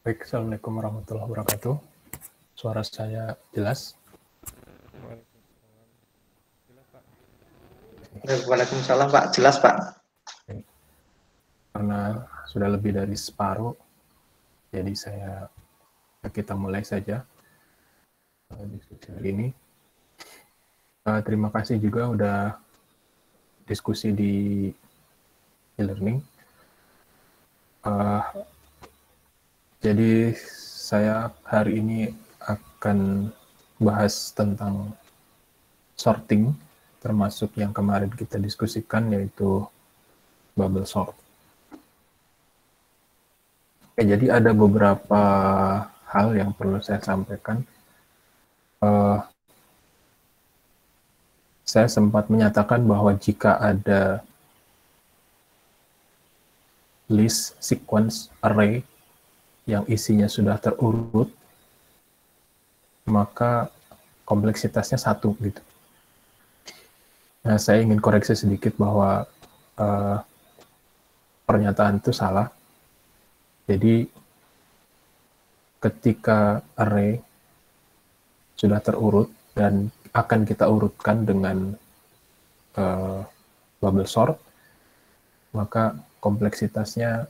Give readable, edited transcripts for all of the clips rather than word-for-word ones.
Baik, Assalamualaikum warahmatullahi wabarakatuh. Suara saya jelas? Waalaikumsalam Pak, jelas Pak. Karena sudah lebih dari separuh, jadi kita mulai saja diskusi hari ini. Terima kasih juga udah diskusi di e-learning. Jadi saya hari ini akan bahas tentang sorting, termasuk yang kemarin kita diskusikan, yaitu bubble sort. Jadi ada beberapa hal yang perlu saya sampaikan. Saya sempat menyatakan bahwa jika ada list sequence array yang isinya sudah terurut, maka kompleksitasnya 1 gitu. Nah, saya ingin koreksi sedikit bahwa pernyataan itu salah. Jadi ketika array sudah terurut dan akan kita urutkan dengan bubble sort, maka kompleksitasnya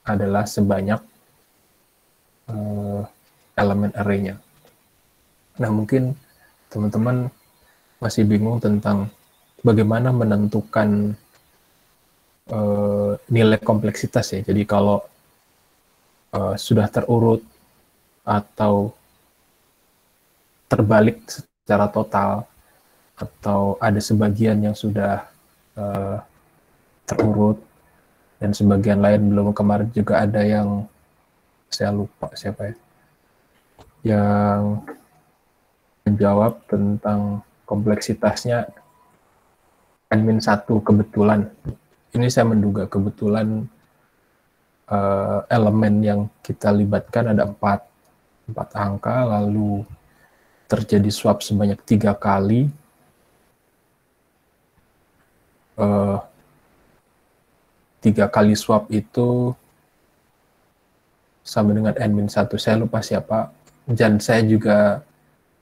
adalah sebanyak elemen array-nya. Nah, mungkin teman-teman masih bingung tentang bagaimana menentukan nilai kompleksitas ya. Jadi kalau sudah terurut atau terbalik secara total, atau ada sebagian yang sudah terurut dan sebagian lain belum. Kemarin juga ada yang saya lupa siapa ya, yang menjawab tentang kompleksitasnya N-1 kebetulan. Ini saya menduga kebetulan elemen yang kita libatkan ada 4 angka, lalu terjadi swap sebanyak 3 kali. 3 kali swap itu sama dengan N-1. Saya lupa siapa, dan saya juga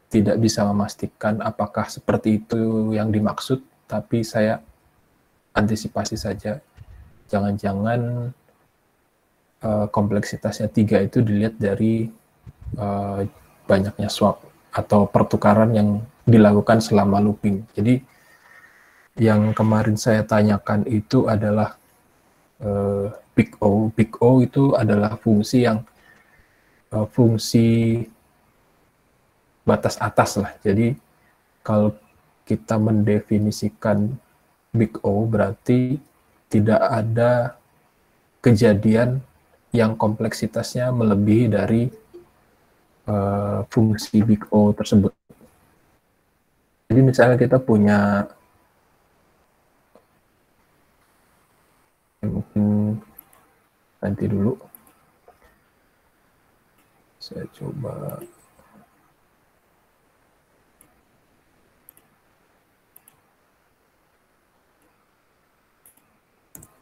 tidak bisa memastikan apakah seperti itu yang dimaksud, tapi saya antisipasi saja. Jangan-jangan kompleksitasnya 3 itu dilihat dari banyaknya swap atau pertukaran yang dilakukan selama looping. Jadi yang kemarin saya tanyakan itu adalah big O. Big O itu adalah fungsi yang fungsi batas atas lah. Jadi kalau kita mendefinisikan big O berarti tidak ada kejadian yang kompleksitasnya melebihi dari fungsi big O tersebut. Jadi misalnya kita punya, mungkin nanti dulu, saya coba.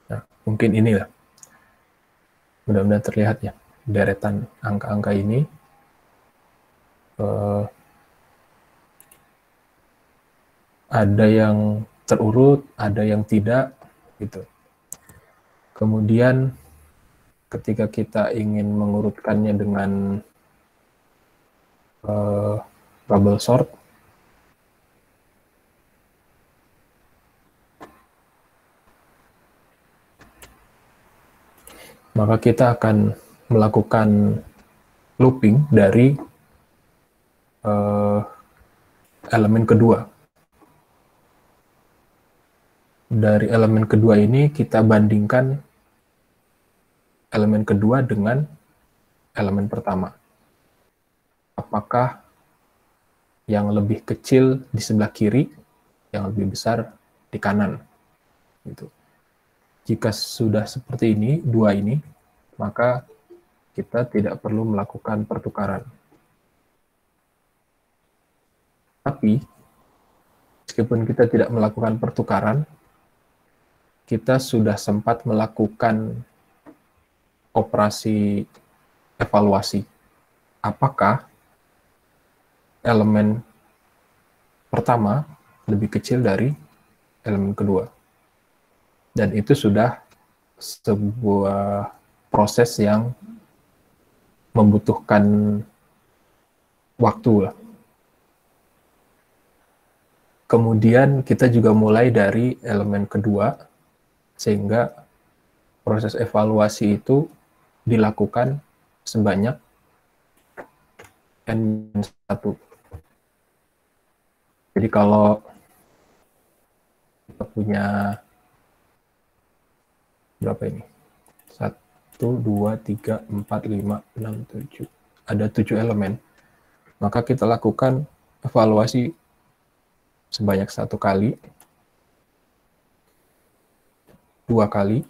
Nah, mungkin inilah. Mudah-mudahan terlihat ya, deretan angka-angka ini. Ada yang terurut, ada yang tidak, gitu. Kemudian ketika kita ingin mengurutkannya dengan bubble sort, maka kita akan melakukan looping dari elemen kedua. Dari elemen kedua ini kita bandingkan elemen kedua dengan elemen pertama. Apakah yang lebih kecil di sebelah kiri, yang lebih besar di kanan. Gitu. Jika sudah seperti ini, dua ini, maka kita tidak perlu melakukan pertukaran. Tapi, meskipun kita tidak melakukan pertukaran, kita sudah sempat melakukan operasi evaluasi. Apakah elemen pertama lebih kecil dari elemen kedua? Dan itu sudah sebuah proses yang membutuhkan waktu lah. Kemudian kita juga mulai dari elemen kedua, sehingga proses evaluasi itu dilakukan sebanyak N-1. Jadi kalau kita punya berapa ini? 1, 2, 3, 4, 5, 6, 7. Ada 7 elemen. Maka kita lakukan evaluasi sebanyak 1 kali, 2 kali,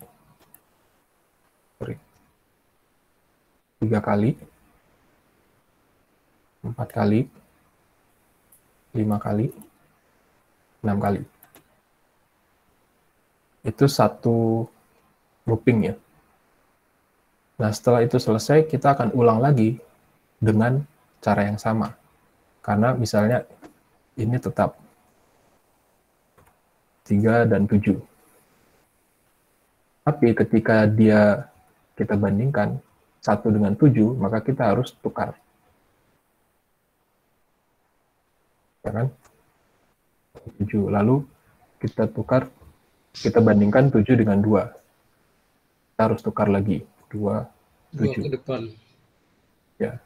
3 kali, 4 kali, 5 kali, 6 kali. Itu satu looping ya. Nah, setelah itu selesai, kita akan ulang lagi dengan cara yang sama. Karena misalnya ini tetap 3 dan 7. Tapi ketika kita bandingkan 1 dengan 7, maka kita harus tukar. Ya kan? 7. Lalu kita tukar, kita bandingkan 7 dengan 2. Kita harus tukar lagi. 2, 7. Ke depan. Ya.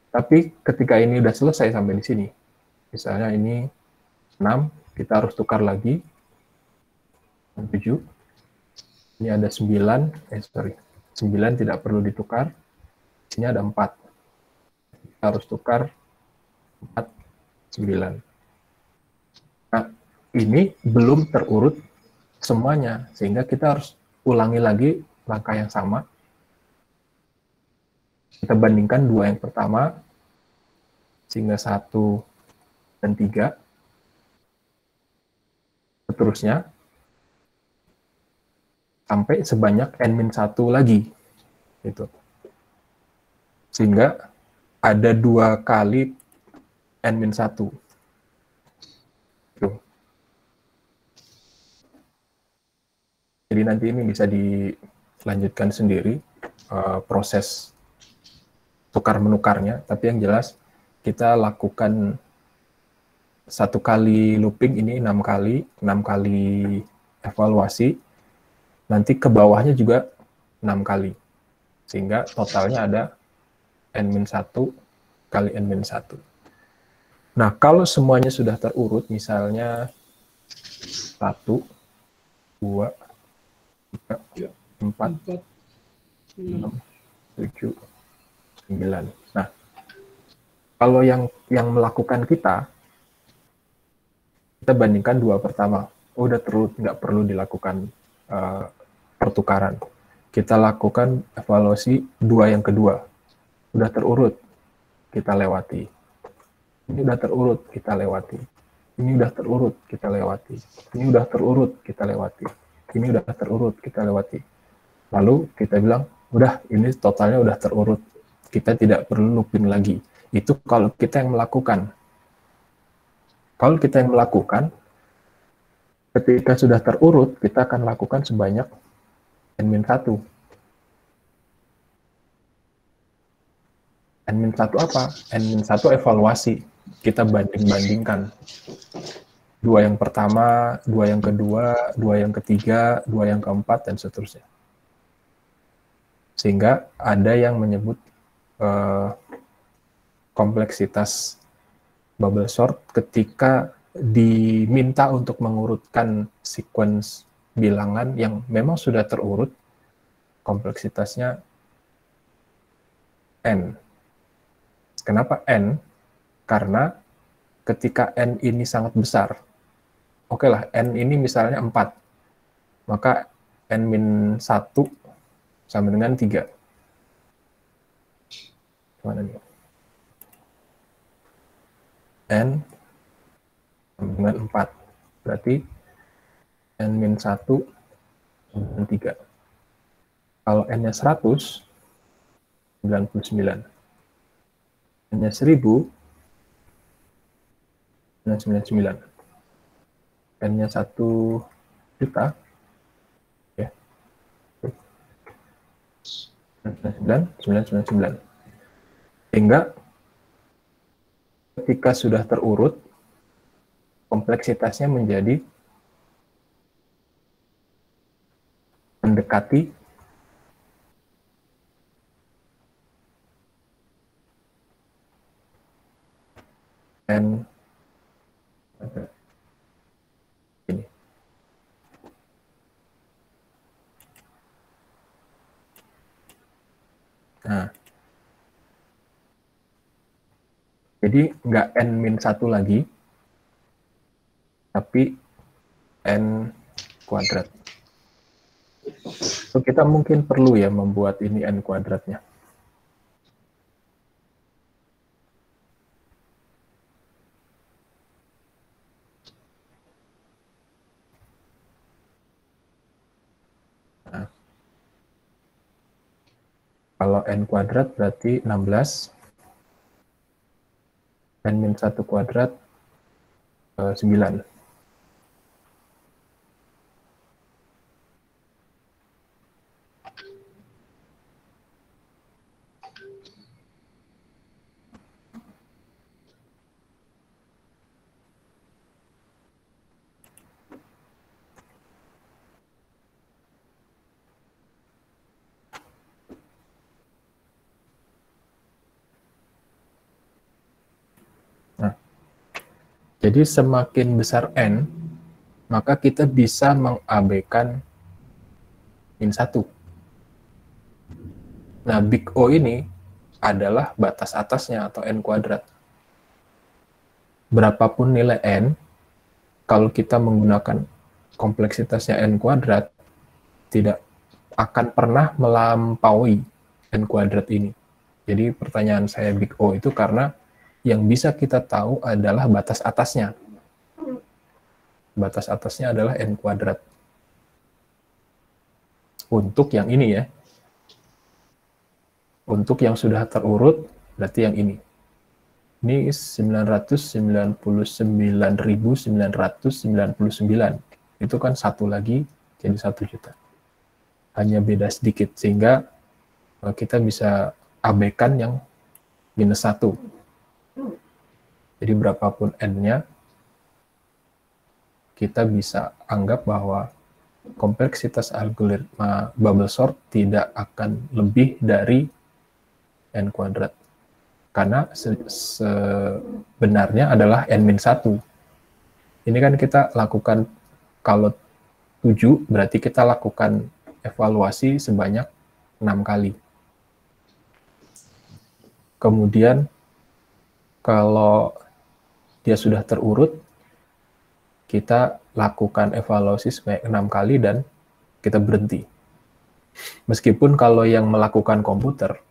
Tapi ketika ini udah selesai sampai di sini, misalnya ini 6, kita harus tukar lagi 7. Ini ada 9, 9 tidak perlu ditukar. Sini ada 4. Kita harus tukar 4, 9. Nah, ini belum terurut semuanya, sehingga kita harus ulangi lagi langkah yang sama. Kita bandingkan 2 yang pertama, sehingga 1 dan 3. Seterusnya, sampai sebanyak N-1 lagi. Gitu. Sehingga ada 2 kali N-1. Tuh. Jadi nanti ini bisa dilanjutkan sendiri proses tukar-menukarnya, tapi yang jelas kita lakukan 1 kali looping ini 6 kali evaluasi, nanti ke bawahnya juga 6 kali, sehingga totalnya ada N-1 kali N-1. Nah, kalau semuanya sudah terurut, misalnya 1, 2, 3, 4, 6, 7, 9. Nah, kalau yang melakukan kita bandingkan 2 pertama. Udah terurut, nggak perlu dilakukan pertukaran. Kita lakukan evaluasi 2 yang kedua. Udah terurut, kita lewati. Ini udah terurut, kita lewati. Ini udah terurut, kita lewati. Ini udah terurut, kita lewati. Ini udah terurut, kita lewati. Lalu kita bilang, udah, ini totalnya udah terurut. Kita tidak perlu looping lagi. Itu kalau kita yang melakukan. Kalau kita yang melakukan, ketika sudah terurut, kita akan lakukan sebanyak N-1. N-1 apa? N-1 evaluasi. Kita banding-bandingkan. 2 yang pertama, 2 yang kedua, 2 yang ketiga, 2 yang keempat, dan seterusnya. Sehingga ada yang menyebut kompleksitas bubble sort ketika diminta untuk mengurutkan sequence bilangan yang memang sudah terurut, kompleksitasnya N. Kenapa N? Karena ketika N ini sangat besar, oke lah, N ini misalnya 4, maka N-1 sama dengan 3. Gimana nih? N dengan 4. Berarti N-1 dengan 3. Kalau N-nya 100, 99. Hanya 1000, 999. N-nya 1 juta, ya. 999. Sehingga ketika sudah terurut, kompleksitasnya menjadi mendekati N ini. Nah, jadi nggak N-1 lagi, tapi N kuadrat. So, kita mungkin perlu ya membuat ini N kuadratnya. Nah, kalau N kuadrat berarti 16. N-1 kuadrat 9. Jadi semakin besar N, maka kita bisa mengabaikan min 1. Nah, big O ini adalah batas atasnya atau N kuadrat. Berapapun nilai N, kalau kita menggunakan kompleksitasnya N kuadrat, tidak akan pernah melampaui N kuadrat ini. Jadi pertanyaan saya big O itu karena yang bisa kita tahu adalah batas atasnya. Batas atasnya adalah N kuadrat. Untuk yang ini ya. Untuk yang sudah terurut, berarti yang ini. Ini 999.999. Itu kan satu lagi jadi 1 juta. Hanya beda sedikit, sehingga kita bisa abaikan yang -1. Jadi berapapun N-nya, kita bisa anggap bahwa kompleksitas algoritma bubble sort tidak akan lebih dari N kuadrat. Karena sebenarnya adalah N-1. Ini kan kita lakukan, kalau 7, berarti kita lakukan evaluasi sebanyak 6 kali. Kemudian, kalau dia sudah terurut, kita lakukan evaluasi sebanyak 6 kali dan kita berhenti. Meskipun kalau yang melakukan komputer,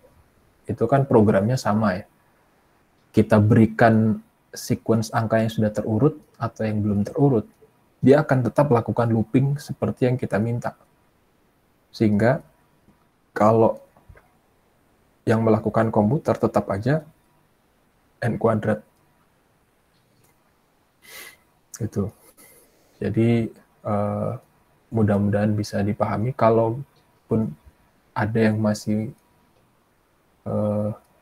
itu kan programnya sama ya. Kita berikan sequence angka yang sudah terurut atau yang belum terurut, dia akan tetap lakukan looping seperti yang kita minta. Sehingga kalau yang melakukan komputer tetap aja N kuadrat. Gitu. Jadi mudah-mudahan bisa dipahami. Kalaupun ada yang masih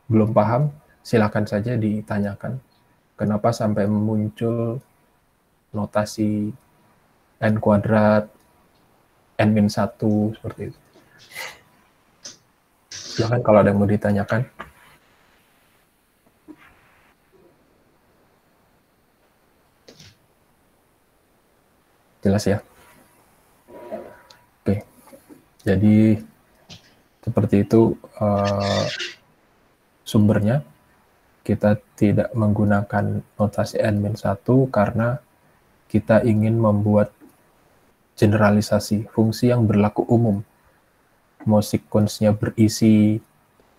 belum paham, silakan saja ditanyakan. Kenapa sampai muncul notasi N kuadrat, N-1, seperti itu. Silakan kalau ada yang mau ditanyakan. Jelas ya? Oke. Jadi seperti itu sumbernya. Kita tidak menggunakan notasi N-1 karena kita ingin membuat generalisasi fungsi yang berlaku umum. Mau sequence-nya berisi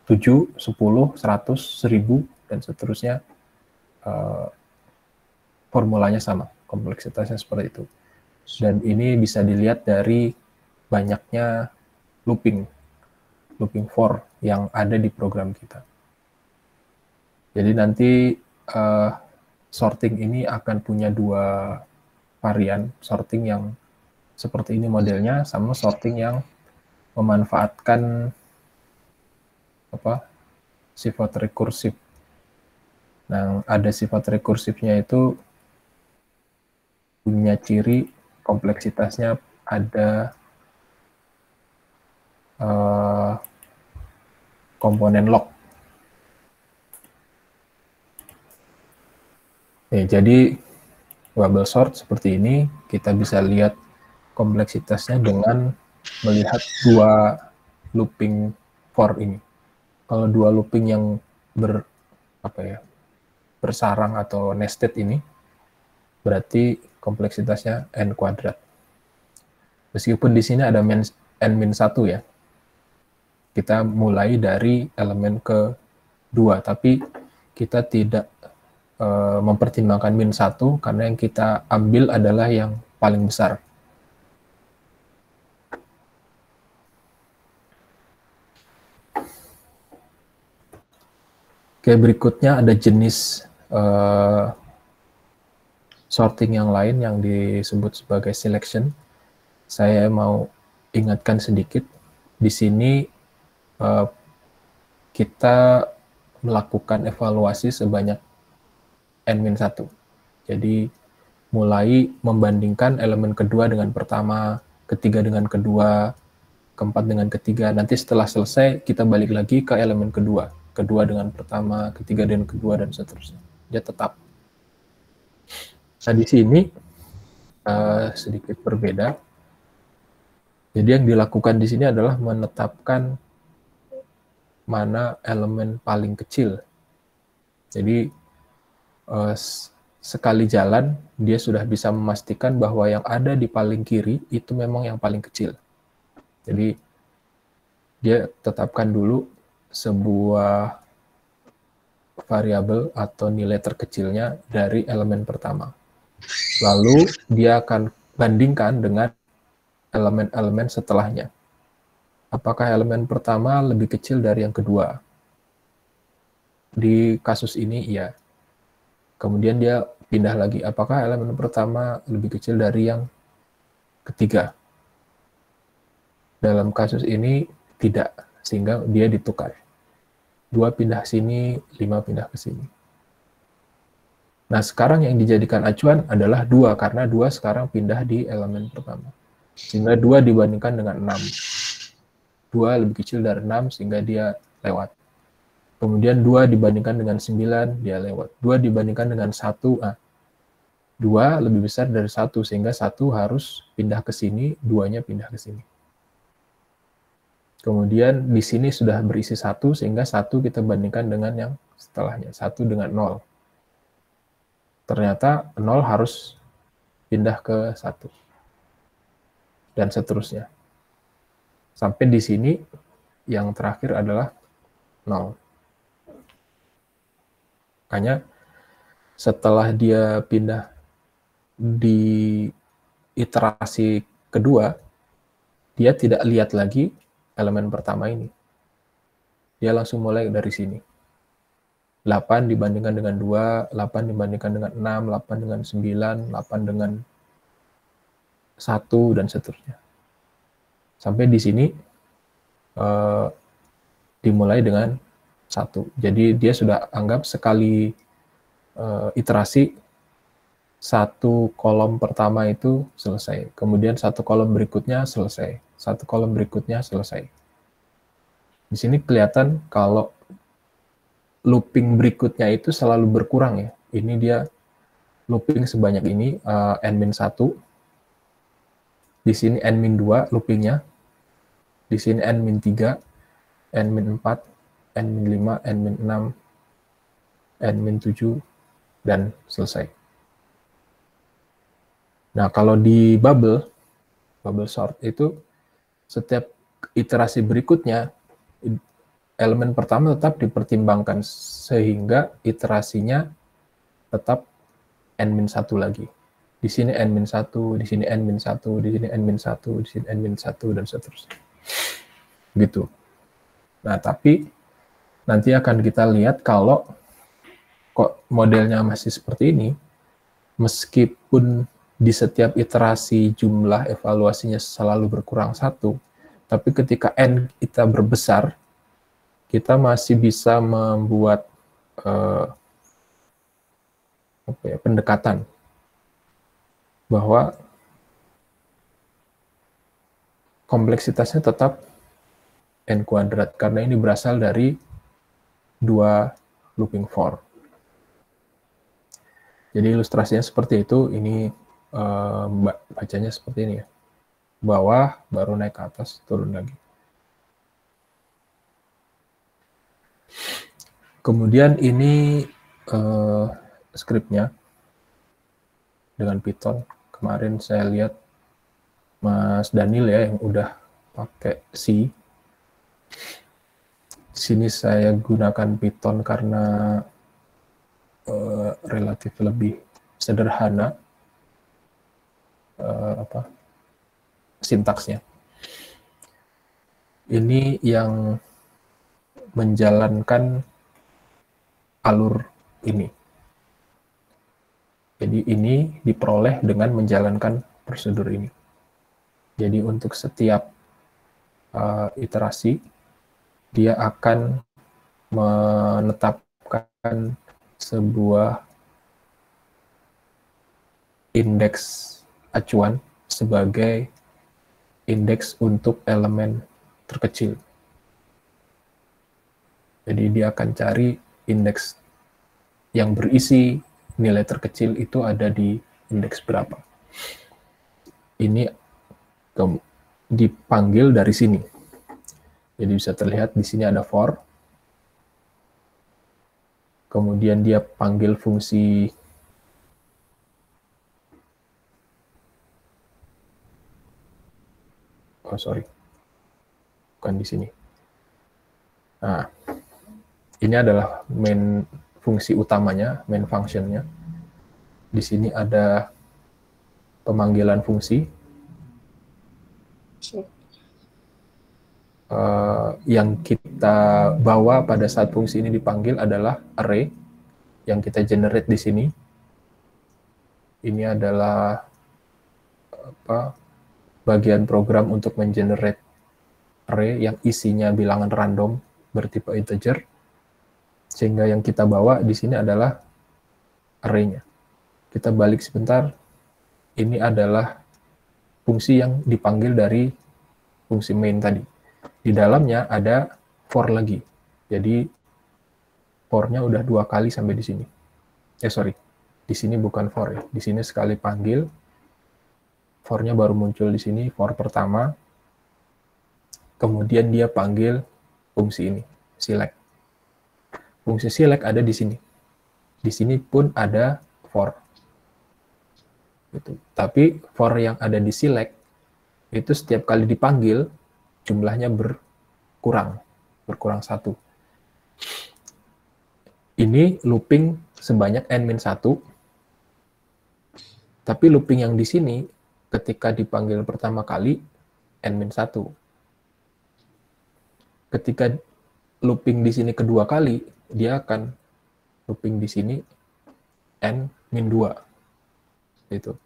7, 10, 100, 1000, dan seterusnya, formulanya sama, kompleksitasnya seperti itu. Dan ini bisa dilihat dari banyaknya looping. looping for yang ada di program kita. Jadi nanti sorting ini akan punya dua varian, sorting yang seperti ini modelnya, sama sorting yang memanfaatkan sifat rekursif. Nah, ada sifat rekursifnya itu punya ciri kompleksitasnya ada komponen log. Jadi bubble sort seperti ini, kita bisa lihat kompleksitasnya dengan melihat dua looping for ini. Kalau dua looping yang bersarang atau nested ini, berarti kompleksitasnya n kuadrat. Meskipun di sini ada n-1 ya, kita mulai dari elemen kedua, tapi kita tidak mempertimbangkan -1 karena yang kita ambil adalah yang paling besar. Oke, berikutnya ada jenis sorting yang lain yang disebut sebagai selection. Saya mau ingatkan sedikit, di sini kita melakukan evaluasi sebanyak n-1. Jadi mulai membandingkan elemen kedua dengan pertama, ketiga dengan kedua, keempat dengan ketiga. Nanti setelah selesai kita balik lagi ke elemen kedua, kedua dengan pertama, ketiga dengan kedua, dan seterusnya. Dia tetap. Nah, di sini sedikit berbeda. Jadi yang dilakukan di sini adalah menetapkan mana elemen paling kecil. Jadi sekali jalan dia sudah bisa memastikan bahwa yang ada di paling kiri itu memang yang paling kecil. Jadi dia tetapkan dulu sebuah variabel atau nilai terkecilnya dari elemen pertama. Lalu dia akan bandingkan dengan elemen-elemen setelahnya. Apakah elemen pertama lebih kecil dari yang kedua? Di kasus ini iya. Kemudian dia pindah lagi. Apakah elemen pertama lebih kecil dari yang ketiga? Dalam kasus ini tidak, sehingga dia ditukar. 2 pindah sini, 5 pindah ke sini. Nah, sekarang yang dijadikan acuan adalah 2, karena 2 sekarang pindah di elemen pertama. Sehingga 2 dibandingkan dengan 6. 2 lebih kecil dari 6, sehingga dia lewat. Kemudian 2 dibandingkan dengan 9, dia lewat. 2 dibandingkan dengan 1, 2 lebih besar dari 1, sehingga 1 harus pindah ke sini, 2-nya pindah ke sini. Kemudian di sini sudah berisi 1, sehingga 1 kita bandingkan dengan yang setelahnya, 1 dengan 0. Ternyata 0 harus pindah ke 1. Dan seterusnya. Sampai di sini, yang terakhir adalah 0. Makanya setelah dia pindah di iterasi kedua, dia tidak lihat lagi elemen pertama ini. Dia langsung mulai dari sini. 8 dibandingkan dengan 2, 8 dibandingkan dengan 6, 8 dengan 9, 8 dengan 1, dan seterusnya. Sampai di sini dimulai dengan 1. Jadi dia sudah anggap sekali iterasi, 1 kolom pertama itu selesai. Kemudian 1 kolom berikutnya selesai. 1 kolom berikutnya selesai. Di sini kelihatan kalau looping berikutnya itu selalu berkurang ya. Ini dia looping sebanyak ini, n-1. Di sini n-2 loopingnya. Di sini n-3, n-4, n-5, n-6, n-7, dan selesai. Nah, kalau di bubble sort itu, setiap iterasi berikutnya, elemen pertama tetap dipertimbangkan, sehingga iterasinya tetap n-1 lagi. Di sini n-1, di sini n-1, di sini n-1, di sini n-1, dan seterusnya. Gitu. Nah, tapi nanti akan kita lihat kalau kok modelnya masih seperti ini, meskipun di setiap iterasi jumlah evaluasinya selalu berkurang 1, tapi ketika N kita berbesar, kita masih bisa membuat pendekatan bahwa kompleksitasnya tetap N kuadrat, karena ini berasal dari 2 looping for. Jadi ilustrasinya seperti itu, ini bacanya seperti ini ya. Bawah, baru naik ke atas, turun lagi. Kemudian ini skripnya dengan Python. Kemarin saya lihat Mas Daniel ya yang udah pakai C. Di sini saya gunakan Python karena relatif lebih sederhana sintaksnya. Ini yang menjalankan alur ini. Jadi ini diperoleh dengan menjalankan prosedur ini. Jadi untuk setiap iterasi, dia akan menetapkan sebuah indeks acuan sebagai indeks untuk elemen terkecil. Jadi dia akan cari indeks yang berisi nilai terkecil itu ada di indeks berapa. Ini dipanggil dari sini. Jadi bisa terlihat di sini ada for. Kemudian dia panggil fungsi bukan di sini. Nah, ini adalah main fungsi utamanya, main functionnya. Di sini ada pemanggilan fungsi. Yang kita bawa pada saat fungsi ini dipanggil adalah array yang kita generate di sini. Ini adalah bagian program untuk mengenerate array yang isinya bilangan random bertipe integer, sehingga yang kita bawa di sini adalah array-nya. Kita balik sebentar, ini adalah fungsi yang dipanggil dari fungsi main tadi. Di dalamnya ada for lagi, jadi for-nya udah 2 kali sampai di sini. Di sini bukan for ya, di sini sekali panggil, for-nya baru muncul di sini, for pertama, kemudian dia panggil fungsi ini, select. Fungsi select ada di sini. Di sini pun ada for. Gitu. Tapi for yang ada di select, itu setiap kali dipanggil, jumlahnya berkurang 1. Ini looping sebanyak n-1, tapi looping yang di sini, ketika dipanggil pertama kali, n-1. Ketika looping di sini kedua kali, dia akan looping di sini n-2. Itu.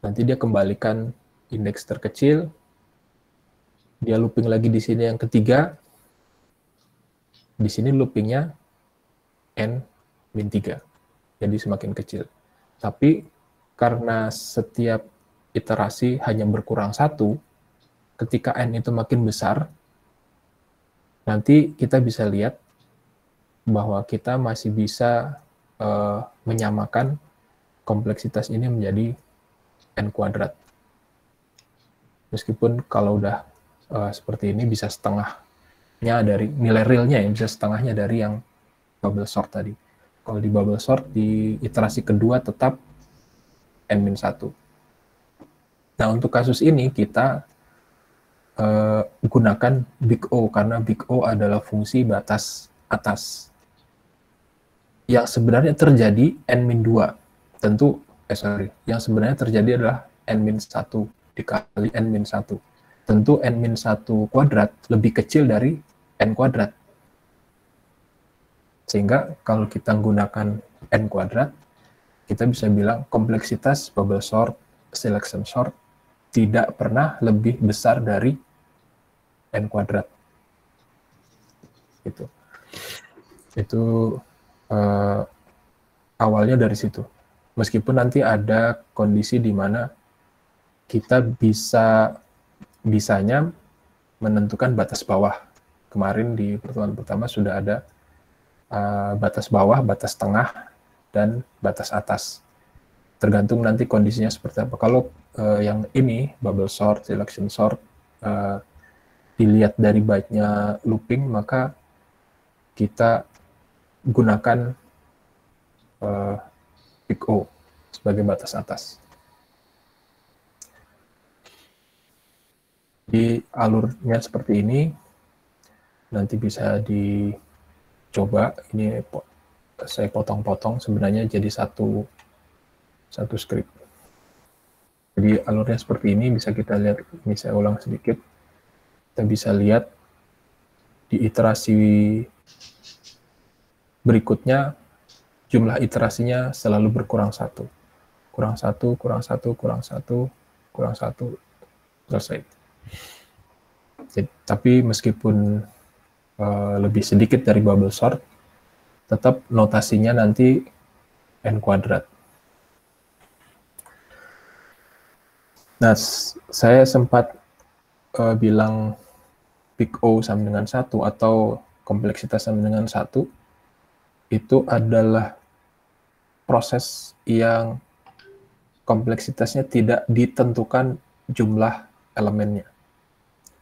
Nanti dia kembalikan indeks terkecil, dia looping lagi di sini yang ketiga, di sini loopingnya n-3, jadi semakin kecil. Tapi karena setiap iterasi hanya berkurang 1, ketika n itu makin besar, nanti kita bisa lihat bahwa kita masih bisa menyamakan kompleksitas ini menjadi n kuadrat. Meskipun kalau udah seperti ini bisa setengahnya dari nilai realnya ya, bisa setengahnya dari yang bubble sort tadi. Kalau di bubble sort di iterasi kedua tetap n-1. Nah, untuk kasus ini kita gunakan big O, karena big O adalah fungsi batas atas yang sebenarnya terjadi n-2. Tentu yang sebenarnya terjadi adalah n-1 dikali n-1. Tentu n-1 kuadrat lebih kecil dari n kuadrat. Sehingga kalau kita menggunakan n kuadrat, kita bisa bilang kompleksitas bubble sort, selection sort tidak pernah lebih besar dari n kuadrat. Gitu. Itu awalnya dari situ. Meskipun nanti ada kondisi di mana kita bisanya menentukan batas bawah. Kemarin di pertemuan pertama sudah ada batas bawah, batas tengah, dan batas atas. Tergantung nanti kondisinya seperti apa. Kalau yang ini, bubble sort, selection sort, dilihat dari baiknya looping, maka kita gunakan peak O sebagai batas atas. Jadi alurnya seperti ini, nanti bisa dicoba. Ini saya potong-potong sebenarnya jadi satu script. Jadi alurnya seperti ini, bisa kita lihat. Ini saya ulang sedikit. Kita bisa lihat di iterasi berikutnya jumlah iterasinya selalu berkurang satu. Kurang satu, kurang satu, kurang satu, kurang satu, selesai. Jadi, tapi meskipun lebih sedikit dari bubble sort, tetap notasinya nanti n kuadrat. Nah, saya sempat bilang peak O sama dengan 1 atau kompleksitas sama dengan 1, itu adalah proses yang kompleksitasnya tidak ditentukan jumlah elemennya.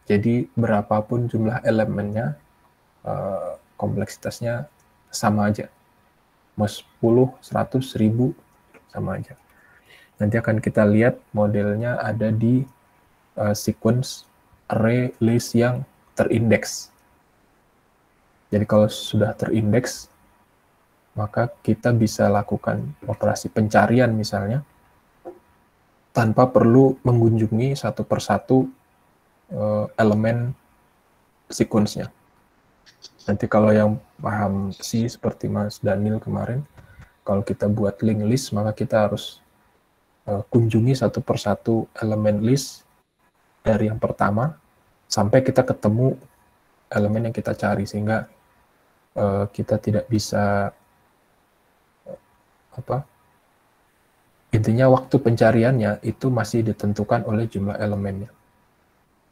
Jadi berapapun jumlah elemennya, kompleksitasnya sama aja. Mau 10, 100, 1000, sama aja. Nanti akan kita lihat modelnya ada di sequence array list yang terindeks. Jadi kalau sudah terindeks, maka kita bisa lakukan operasi pencarian misalnya, tanpa perlu mengunjungi satu persatu elemen sequence-nya. Nanti kalau yang paham C seperti Mas Daniel kemarin, kalau kita buat link list, maka kita harus kunjungi satu persatu elemen list dari yang pertama sampai kita ketemu elemen yang kita cari, sehingga kita tidak bisa intinya waktu pencariannya itu masih ditentukan oleh jumlah elemennya,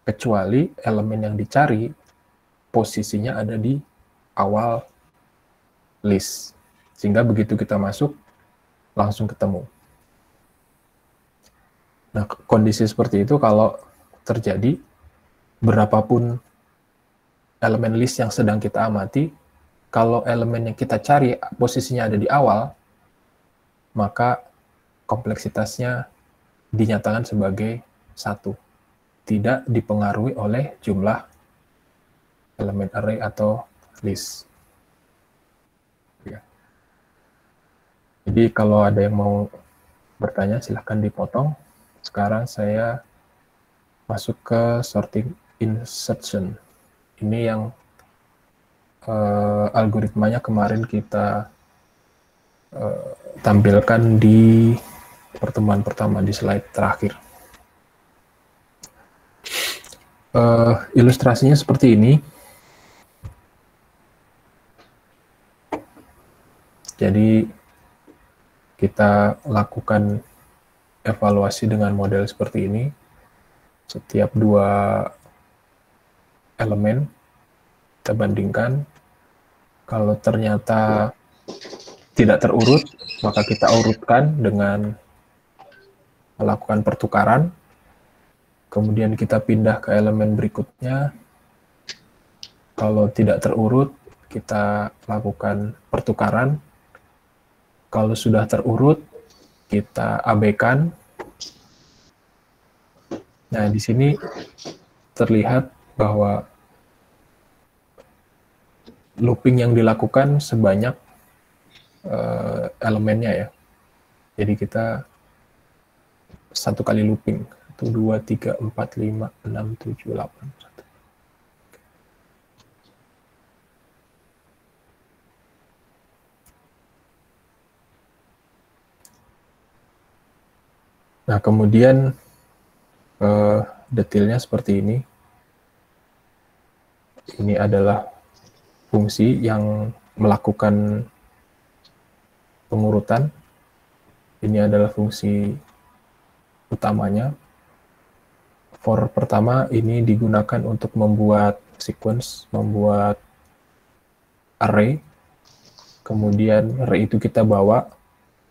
kecuali elemen yang dicari posisinya ada di awal list, sehingga begitu kita masuk langsung ketemu. Nah, kondisi seperti itu kalau terjadi, berapapun elemen list yang sedang kita amati, kalau elemen yang kita cari posisinya ada di awal, maka kompleksitasnya dinyatakan sebagai 1, tidak dipengaruhi oleh jumlah elemen array atau list. Ya. Jadi kalau ada yang mau bertanya, silahkan dipotong. Sekarang saya masuk ke sorting insertion. Ini yang algoritmanya kemarin kita tampilkan di pertemuan pertama, di slide terakhir. Ilustrasinya seperti ini. Jadi kita lakukan evaluasi dengan model seperti ini. Setiap 2 elemen kita bandingkan. Kalau ternyata tidak terurut, maka kita urutkan dengan melakukan pertukaran. Kemudian kita pindah ke elemen berikutnya. Kalau tidak terurut, kita lakukan pertukaran. Kalau sudah terurut, kita abaikan. Nah, di sini terlihat bahwa looping yang dilakukan sebanyak elemennya ya. Jadi kita 1 kali looping. 1, 2, 3, 4, 5, 6, 7, 8. Nah, kemudian detailnya seperti ini. Ini adalah fungsi yang melakukan pengurutan. Ini adalah fungsi utamanya. For pertama ini digunakan untuk membuat sequence, membuat array. Kemudian array itu kita bawa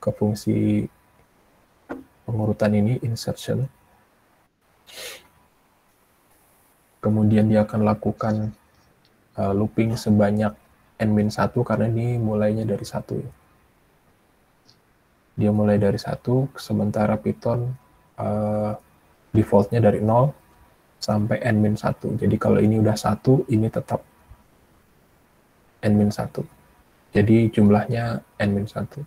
ke fungsi pengurutan ini, insertion. Kemudian dia akan lakukan looping sebanyak n-1 karena ini mulainya dari 1. Dia mulai dari 1, sementara Python defaultnya dari 0 sampai n-1. Jadi kalau ini udah 1, ini tetap n-1. Jadi jumlahnya n-1.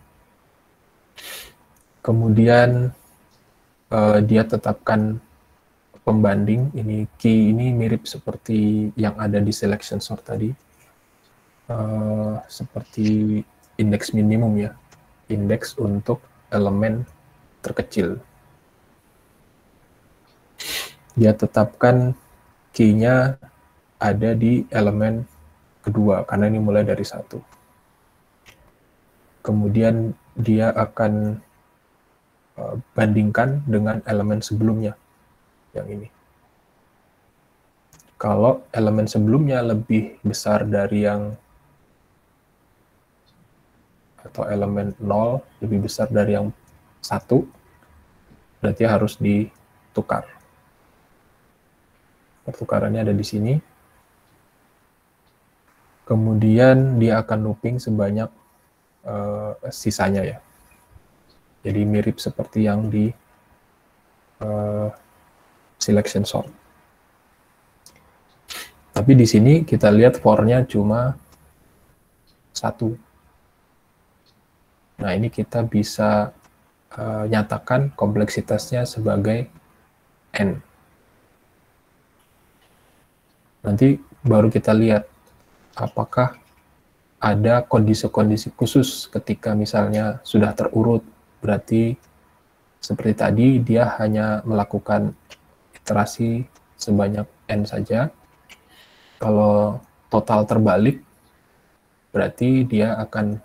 Kemudian dia tetapkan pembanding. Ini key ini mirip seperti yang ada di selection sort tadi. Seperti indeks minimum ya. Indeks untuk elemen terkecil. Dia tetapkan key-nya ada di elemen kedua, karena ini mulai dari 1. Kemudian dia akan bandingkan dengan elemen sebelumnya, yang ini. Kalau elemen sebelumnya lebih besar dari yang, atau elemen 0 lebih besar dari yang 1, berarti harus ditukar. Pertukarannya ada di sini. Kemudian dia akan looping sebanyak sisanya ya. Jadi mirip seperti yang di selection sort. Tapi di sini kita lihat for-nya cuma 1. Nah, ini kita bisa nyatakan kompleksitasnya sebagai n. Nanti baru kita lihat apakah ada kondisi-kondisi khusus ketika misalnya sudah terurut, berarti seperti tadi dia hanya melakukan iterasi sebanyak n saja. Kalau total terbalik, berarti dia akan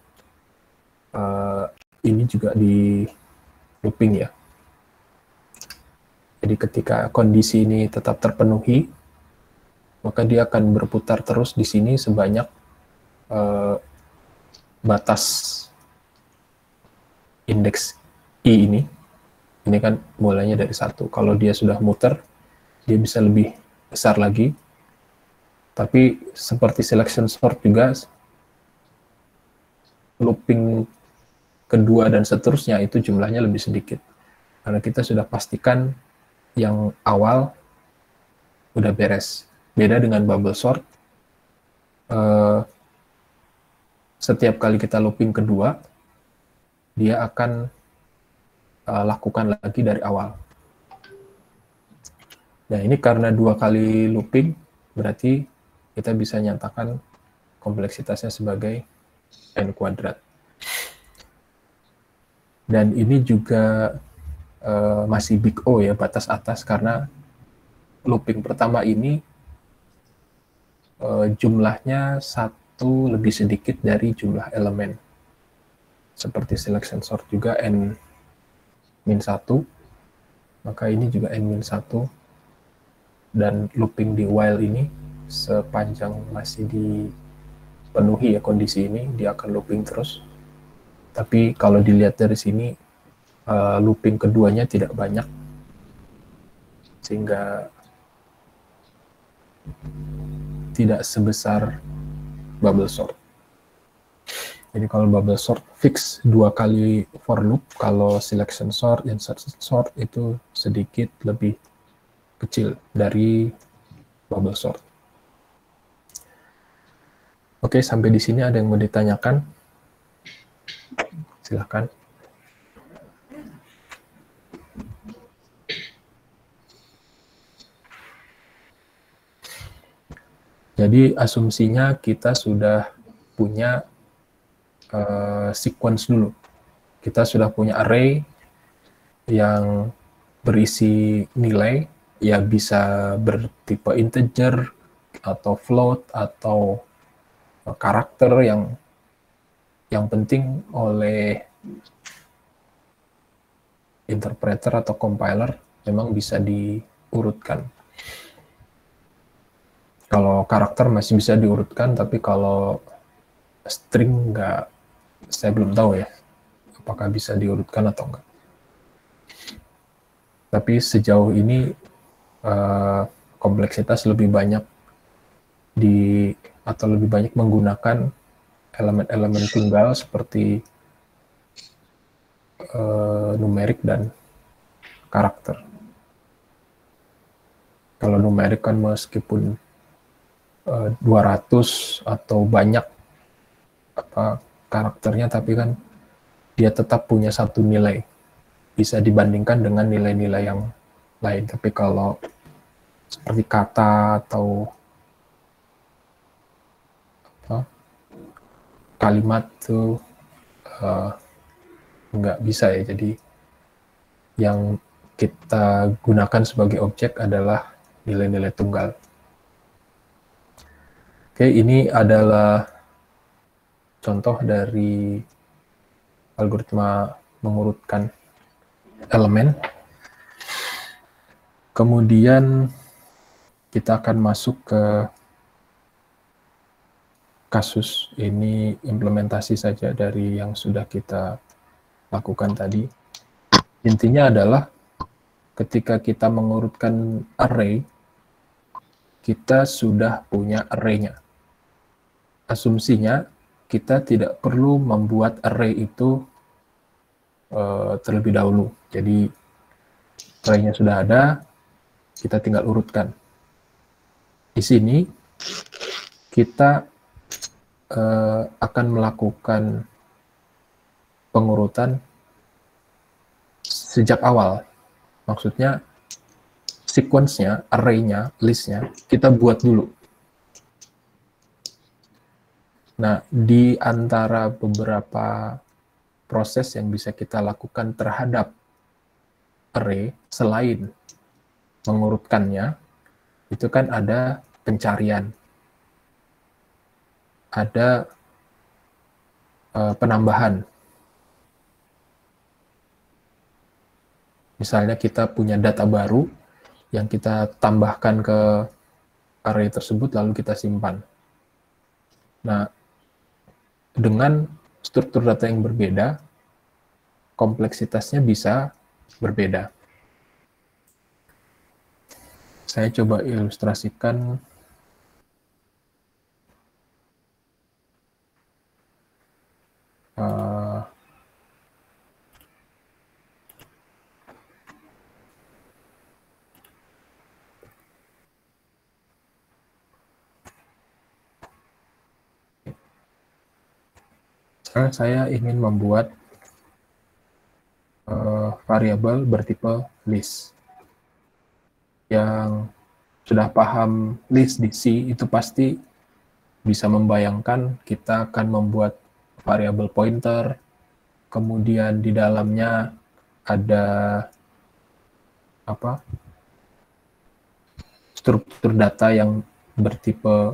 ini juga di looping ya. Jadi ketika kondisi ini tetap terpenuhi, maka dia akan berputar terus di sini sebanyak batas indeks i ini. Ini kan mulainya dari 1. Kalau dia sudah muter, dia bisa lebih besar lagi. Tapi seperti selection sort juga, looping kedua dan seterusnya itu jumlahnya lebih sedikit. Karena kita sudah pastikan yang awal udah beres. Beda dengan bubble sort, setiap kali kita looping kedua, dia akan lakukan lagi dari awal. Nah, ini karena 2 kali looping, berarti kita bisa nyatakan kompleksitasnya sebagai n². Dan ini juga masih big O ya, batas atas, karena looping pertama ini jumlahnya 1 lebih sedikit dari jumlah elemen. Seperti selection sort juga n-1, maka ini juga n-1, dan looping di while ini sepanjang masih dipenuhi ya kondisi ini, dia akan looping terus. Tapi kalau dilihat dari sini, looping keduanya tidak banyak, sehingga tidak sebesar bubble sort. Jadi kalau bubble sort fix 2 kali for loop, kalau selection sort, insertion sort itu sedikit lebih kecil dari bubble sort. Oke, sampai di sini ada yang mau ditanyakan? Silahkan. Jadi asumsinya kita sudah punya sequence dulu. Kita sudah punya array yang berisi nilai, ya bisa bertipe integer atau float atau karakter yang penting oleh interpreter atau compiler memang bisa diurutkan. Kalau karakter masih bisa diurutkan, tapi kalau string nggak, saya belum tahu ya, apakah bisa diurutkan atau enggak. Tapi sejauh ini kompleksitas lebih banyak atau lebih banyak menggunakan elemen-elemen tunggal seperti numerik dan karakter. Kalau numerik kan meskipun 200 atau banyak karakternya, tapi kan dia tetap punya satu nilai, bisa dibandingkan dengan nilai-nilai yang lain. Tapi kalau seperti kata atau kalimat itu nggak bisa ya. Jadi yang kita gunakan sebagai objek adalah nilai-nilai tunggal. Oke, ini adalah contoh dari algoritma mengurutkan elemen. Kemudian kita akan masuk ke kasus. Ini implementasi saja dari yang sudah kita lakukan tadi. Intinya adalah ketika kita mengurutkan array, kita sudah punya array-nya. Asumsinya kita tidak perlu membuat array itu terlebih dahulu. Jadi array-nya sudah ada, kita tinggal urutkan. Di sini kita akan melakukan pengurutan sejak awal. Maksudnya sequence-nya, array-nya, list-nya, kita buat dulu. Nah, di antara beberapa proses yang bisa kita lakukan terhadap array, selain mengurutkannya, itu kan ada pencarian, ada penambahan. Misalnya kita punya data baru yang kita tambahkan ke array tersebut, lalu kita simpan. Nah, dengan struktur data yang berbeda, kompleksitasnya bisa berbeda. Saya coba ilustrasikan sekarang saya ingin membuat variabel bertipe list. Yang sudah paham list di C itu pasti bisa membayangkan kita akan membuat variabel pointer, kemudian di dalamnya ada struktur data yang bertipe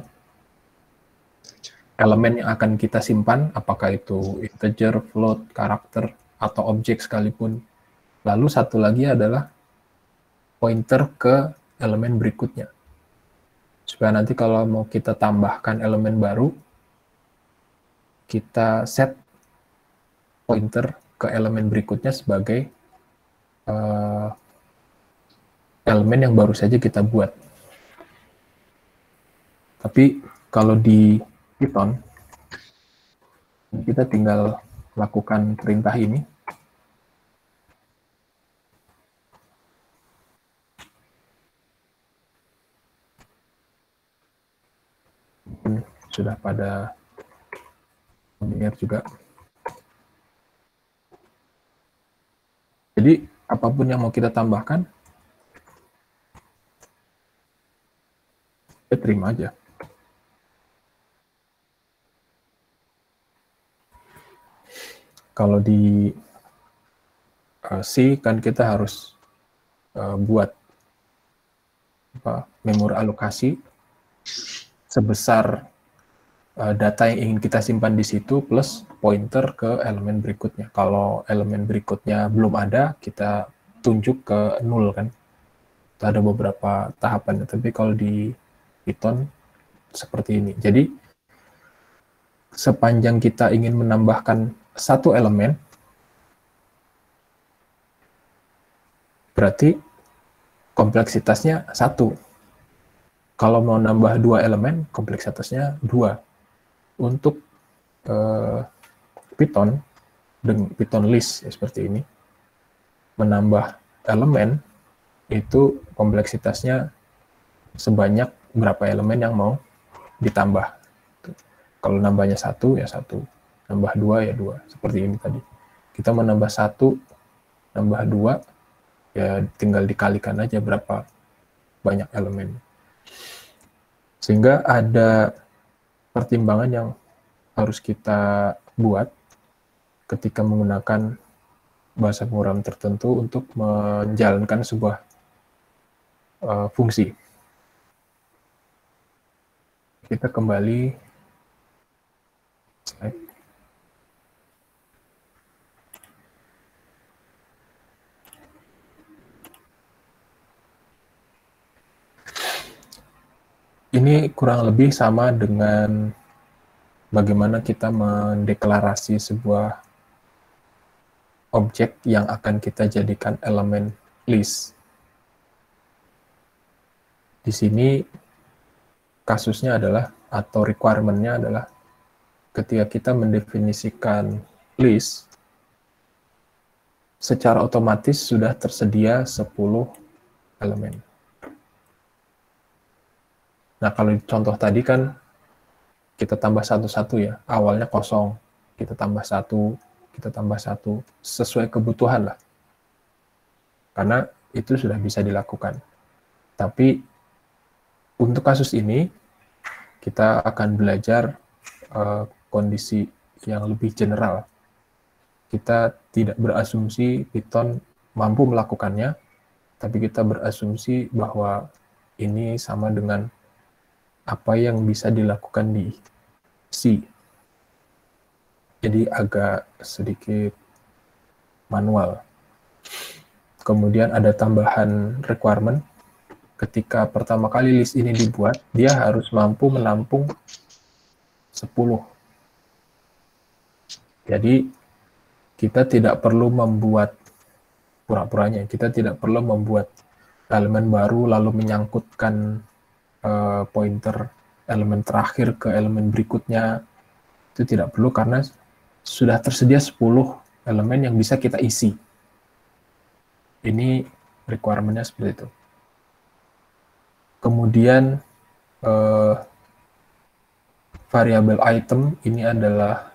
elemen yang akan kita simpan, apakah itu integer, float, karakter, atau objek sekalipun. Lalu satu lagi adalah pointer ke elemen berikutnya. Supaya nanti kalau mau kita tambahkan elemen baru, kita set pointer ke elemen berikutnya sebagai elemen yang baru saja kita buat. Tapi kalau di Python, kita tinggal lakukan perintah ini. Sudah pada familiar juga. Jadi, apapun yang mau kita tambahkan, kita terima aja. Kalau di C kan kita harus buat memori alokasi sebesar data yang ingin kita simpan di situ plus pointer ke elemen berikutnya. Kalau elemen berikutnya belum ada, kita tunjuk ke 0 kan. Itu ada beberapa tahapan, tapi kalau di Python seperti ini. Jadi sepanjang kita ingin menambahkan satu elemen, berarti kompleksitasnya 1. Kalau mau nambah 2 elemen, kompleksitasnya 2. Untuk Python, dengan Python list seperti ini, menambah elemen itu kompleksitasnya sebanyak berapa elemen yang mau ditambah. Kalau nambahnya 1 ya 1, nambah 2 ya 2, seperti ini tadi. Kita menambah 1, nambah 2, ya tinggal dikalikan aja berapa banyak elemen. Sehingga ada pertimbangan yang harus kita buat ketika menggunakan bahasa pemrograman tertentu untuk menjalankan sebuah fungsi. Kita kembali slide. Ini kurang lebih sama dengan bagaimana kita mendeklarasi sebuah objek yang akan kita jadikan elemen list. Di sini kasusnya adalah, atau requirement-nya adalah, ketika kita mendefinisikan list, secara otomatis sudah tersedia 10 elemen. Nah, kalau contoh tadi kan kita tambah satu-satu ya, awalnya kosong, kita tambah 1, kita tambah 1, sesuai kebutuhan lah. Karena itu sudah bisa dilakukan. Tapi untuk kasus ini, kita akan belajar kondisi yang lebih general. Kita tidak berasumsi Python mampu melakukannya, tapi kita berasumsi bahwa ini sama dengan apa yang bisa dilakukan di C. Jadi agak sedikit manual. Kemudian ada tambahan requirement. Ketika pertama kali list ini dibuat, dia harus mampu menampung 10. Jadi kita tidak perlu membuat pura-puranya, kita tidak perlu membuat elemen baru lalu menyangkutkan pointer elemen terakhir ke elemen berikutnya. Itu tidak perlu karena sudah tersedia 10 elemen yang bisa kita isi. Ini requirement-nya seperti itu. Kemudian variabel item ini adalah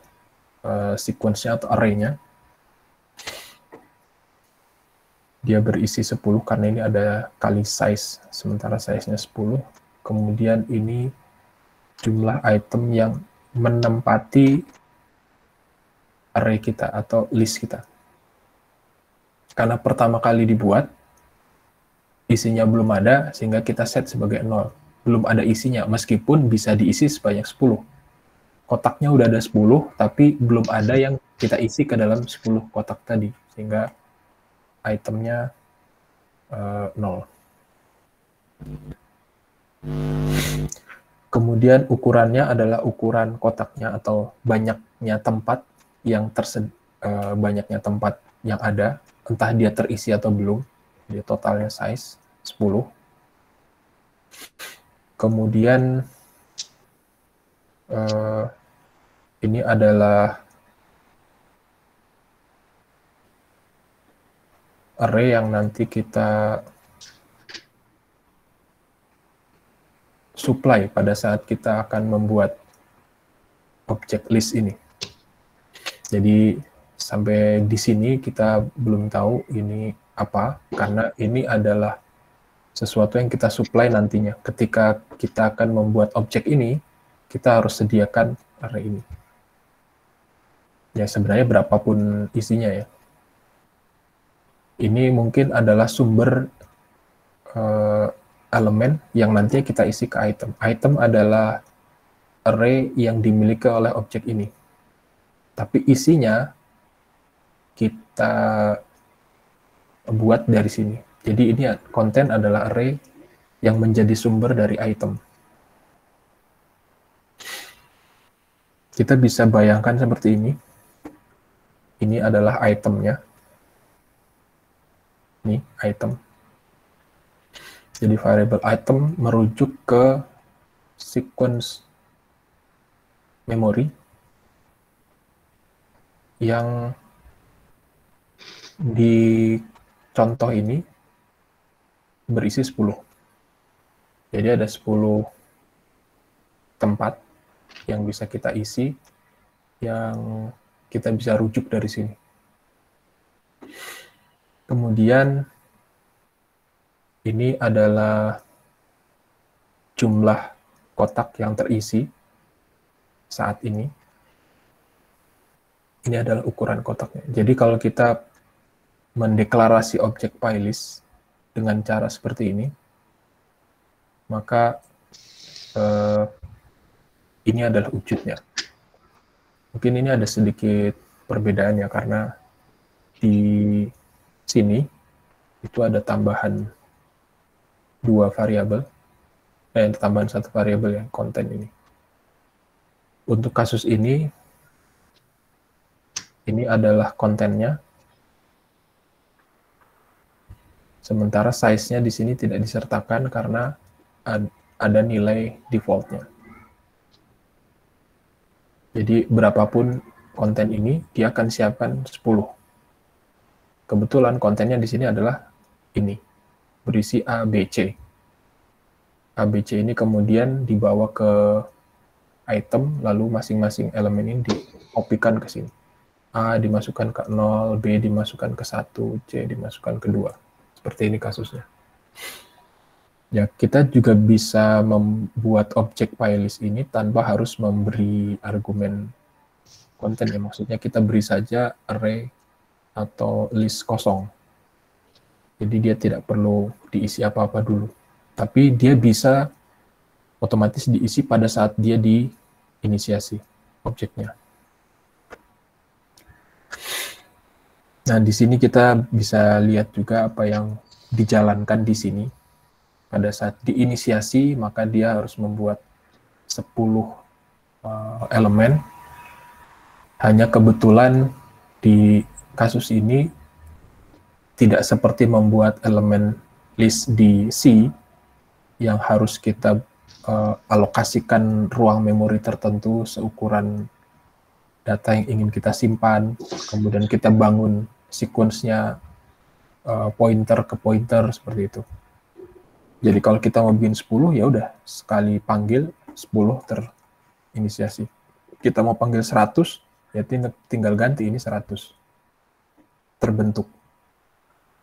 sequence-nya atau array-nya. Dia berisi 10 karena ini ada kali size, sementara size-nya 10. Kemudian ini jumlah item yang menempati array kita atau list kita. Karena pertama kali dibuat, isinya belum ada, sehingga kita set sebagai 0. Belum ada isinya, meskipun bisa diisi sebanyak 10. Kotaknya udah ada 10, tapi belum ada yang kita isi ke dalam 10 kotak tadi, sehingga itemnya 0. Kemudian ukurannya adalah ukuran kotaknya atau banyaknya tempat yang banyaknya tempat yang ada, entah dia terisi atau belum. Dia totalnya size 10. Kemudian ini adalah array yang nanti kita supply pada saat kita akan membuat objek list ini. Jadi sampai di sini kita belum tahu ini apa, karena ini adalah sesuatu yang kita supply nantinya. Ketika kita akan membuat objek ini, kita harus sediakan array ini. Ya sebenarnya berapapun isinya ya. Ini mungkin adalah sumber elemen yang nanti kita isi ke item. Item adalah array yang dimiliki oleh objek ini. Tapi isinya kita buat dari sini. Jadi ini konten adalah array yang menjadi sumber dari item. Kita bisa bayangkan seperti ini. Ini adalah itemnya. Ini item. Jadi variable item merujuk ke sequence memori yang di contoh ini berisi 10. Jadi ada 10 tempat yang bisa kita isi, yang kita bisa rujuk dari sini. Kemudian ini adalah jumlah kotak yang terisi saat ini. Ini adalah ukuran kotaknya. Jadi kalau kita mendeklarasi objek PyList dengan cara seperti ini, maka ini adalah wujudnya. Mungkin ini ada sedikit perbedaannya karena di sini itu ada tambahan 2 variabel, tambahan 1 variabel yang konten ini. Untuk kasus ini adalah kontennya, sementara size-nya di sini tidak disertakan karena ada nilai default-nya. Jadi berapapun konten ini, dia akan siapkan 10. Kebetulan kontennya di sini adalah ini, berisi A, B, C. A, B, C ini kemudian dibawa ke item, lalu masing-masing elemen ini dikopikan ke sini. A dimasukkan ke 0, B dimasukkan ke 1, C dimasukkan ke 2. Seperti ini kasusnya. Ya, kita juga bisa membuat objek PyList ini tanpa harus memberi argumen konten. Ya, maksudnya kita beri saja array atau list kosong. Jadi dia tidak perlu diisi apa-apa dulu. Tapi dia bisa otomatis diisi pada saat dia diinisiasi objeknya. Nah, di sini kita bisa lihat juga apa yang dijalankan di sini. Pada saat diinisiasi, maka dia harus membuat 10 elemen. Hanya kebetulan di kasus ini tidak seperti membuat elemen list di C yang harus kita alokasikan ruang memori tertentu seukuran data yang ingin kita simpan, kemudian kita bangun sequence-nya pointer ke pointer seperti itu. Jadi kalau kita mau bikin 10, ya udah sekali panggil 10 terinisiasi. Kita mau panggil 100, ya tinggal ganti ini 100. Terbentuk.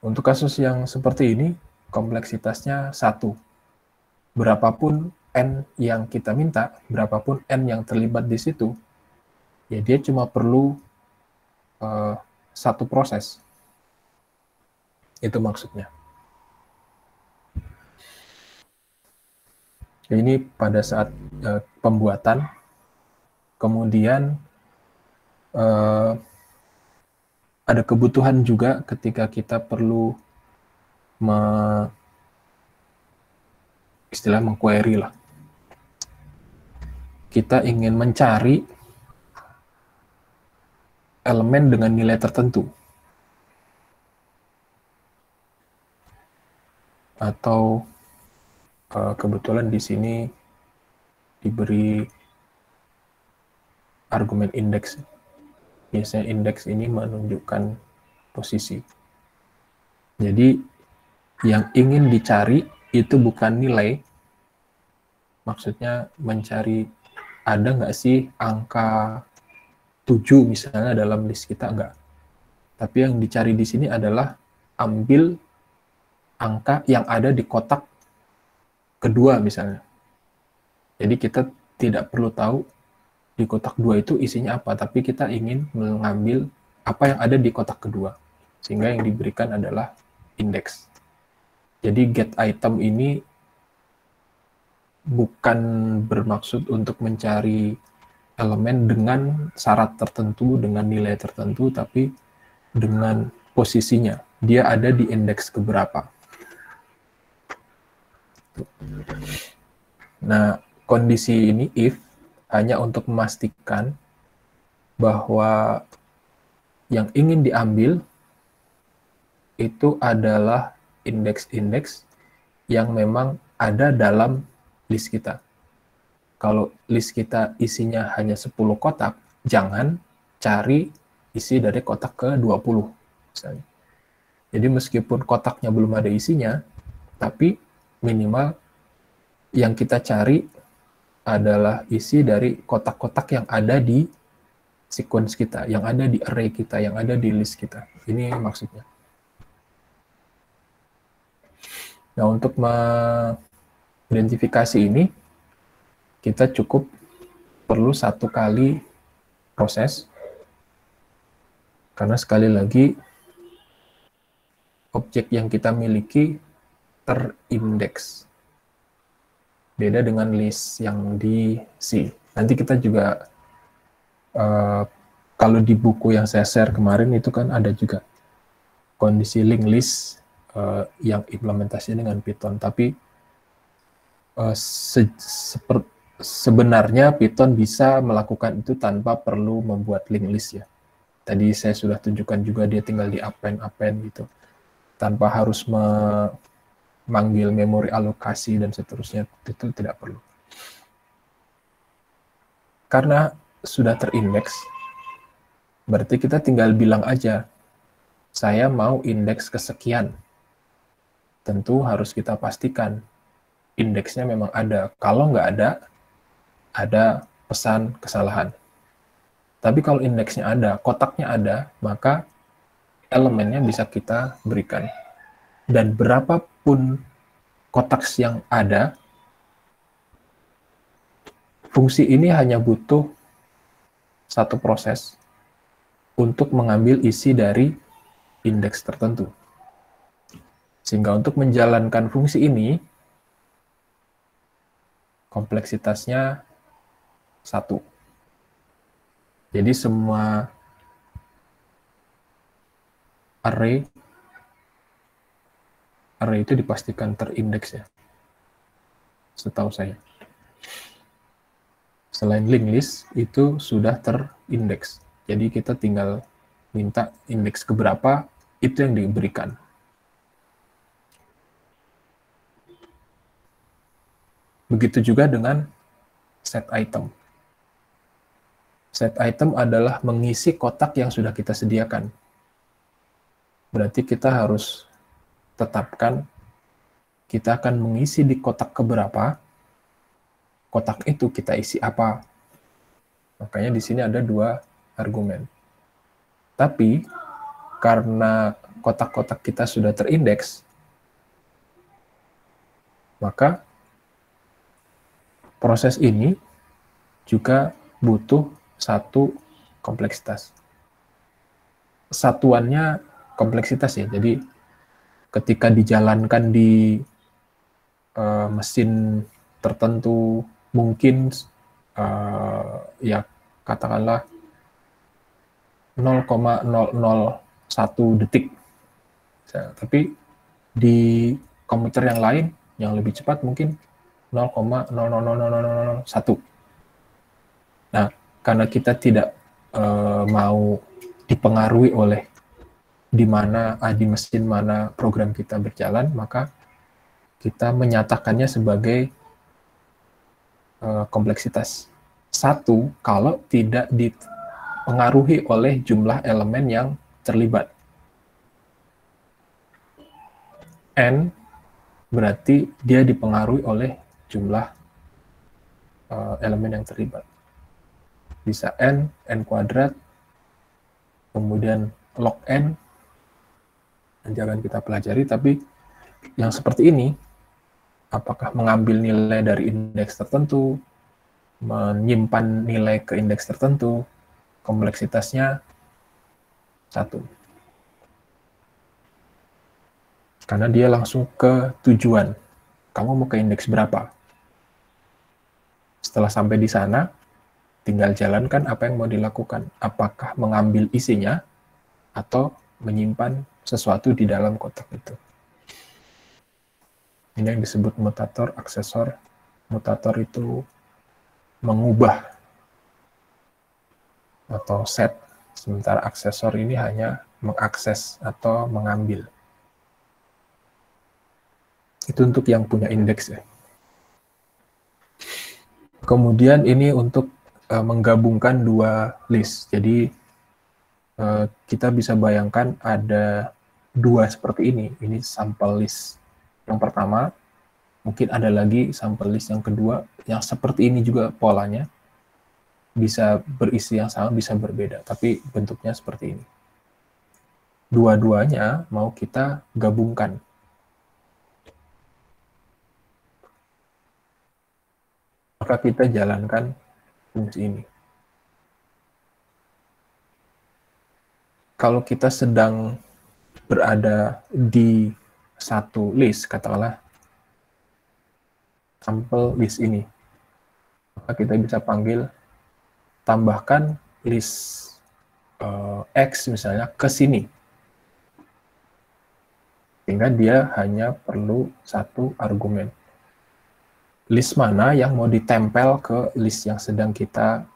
Untuk kasus yang seperti ini, kompleksitasnya 1. Berapapun N yang kita minta, berapapun N yang terlibat di situ, ya dia cuma perlu 1 proses. Itu maksudnya. Ini pada saat pembuatan, kemudian ada kebutuhan juga ketika kita perlu meng-query lah. Kita ingin mencari elemen dengan nilai tertentu. Atau kebetulan di sini diberi argumen indeks. Biasanya indeks ini menunjukkan posisi. Jadi yang ingin dicari itu bukan nilai, maksudnya mencari ada nggak sih angka 7 misalnya dalam list kita, enggak. Tapi yang dicari di sini adalah ambil angka yang ada di kotak kedua misalnya. Jadi kita tidak perlu tahu di kotak 2 itu isinya apa, tapi kita ingin mengambil apa yang ada di kotak kedua. Sehingga yang diberikan adalah indeks. Jadi get item ini bukan bermaksud untuk mencari elemen dengan syarat tertentu, dengan nilai tertentu, tapi dengan posisinya. Dia ada di indeks keberapa. Nah, kondisi ini if hanya untuk memastikan bahwa yang ingin diambil itu adalah indeks-indeks yang memang ada dalam list kita. Kalau list kita isinya hanya 10 kotak, jangan cari isi dari kotak ke-20 misalnya. Jadi meskipun kotaknya belum ada isinya, tapi minimal yang kita cari adalah isi dari kotak-kotak yang ada di sequence kita, yang ada di array kita, yang ada di list kita. Ini maksudnya. Nah, untuk mengidentifikasi ini, kita cukup perlu satu kali proses, karena sekali lagi, objek yang kita miliki terindeks. Beda dengan list yang di C. Nanti kita juga, kalau di buku yang saya share kemarin itu kan ada juga kondisi linked list yang implementasi dengan Python. Tapi sebenarnya Python bisa melakukan itu tanpa perlu membuat linked list ya. Tadi saya sudah tunjukkan juga dia tinggal di append gitu. Tanpa harus memanggil memori alokasi dan seterusnya, itu tidak perlu. Karena sudah terindeks, berarti kita tinggal bilang aja, saya mau indeks kesekian. Tentu harus kita pastikan indeksnya memang ada. Kalau nggak ada pesan kesalahan. Tapi kalau indeksnya ada, kotaknya ada, maka elemennya bisa kita berikan. Dan berapapun kotak yang ada, fungsi ini hanya butuh satu proses untuk mengambil isi dari indeks tertentu. Sehingga untuk menjalankan fungsi ini, kompleksitasnya 1. Jadi semua array itu dipastikan terindeks ya, setahu saya. Selain linked list, itu sudah terindeks. Jadi kita tinggal minta indeks keberapa, itu yang diberikan. Begitu juga dengan set item. Set item adalah mengisi kotak yang sudah kita sediakan. Berarti kita harus tetapkan kita akan mengisi di kotak keberapa, kotak itu kita isi apa. Makanya di sini ada 2 argumen. Tapi karena kotak-kotak kita sudah terindeks, maka proses ini juga butuh satu kompleksitas. Satuannya kompleksitas ya, jadi ketika dijalankan di mesin tertentu, mungkin ya katakanlah 0,001 detik. Tapi di komputer yang lain, yang lebih cepat mungkin 0,00001. Nah, karena kita tidak mau dipengaruhi oleh di mesin mana program kita berjalan, maka kita menyatakannya sebagai kompleksitas 1 kalau tidak dipengaruhi oleh jumlah elemen yang terlibat. N berarti dia dipengaruhi oleh jumlah elemen yang terlibat. Bisa N kuadrat, kemudian log N, nanti akan kita pelajari, tapi yang seperti ini, apakah mengambil nilai dari indeks tertentu, menyimpan nilai ke indeks tertentu, kompleksitasnya 1. Karena dia langsung ke tujuan. Kamu mau ke indeks berapa? Setelah sampai di sana, tinggal jalankan apa yang mau dilakukan. Apakah mengambil isinya atau menyimpan sesuatu di dalam kotak itu. Ini yang disebut mutator, aksesor. Mutator itu mengubah atau set, sementara aksesor ini hanya mengakses atau mengambil. Itu untuk yang punya indeks ya. Kemudian ini untuk menggabungkan dua list. Jadi kita bisa bayangkan ada dua seperti ini. Ini sampel list yang pertama, mungkin ada lagi sampel list yang kedua, yang seperti ini juga polanya. Bisa berisi yang sama, bisa berbeda, tapi bentuknya seperti ini. Dua-duanya mau kita gabungkan. Maka kita jalankan fungsi ini. Kalau kita sedang berada di satu list, katakanlah sampel list ini, maka kita bisa panggil tambahkan list X misalnya ke sini. Sehingga dia hanya perlu satu argumen. List mana yang mau ditempel ke list yang sedang kita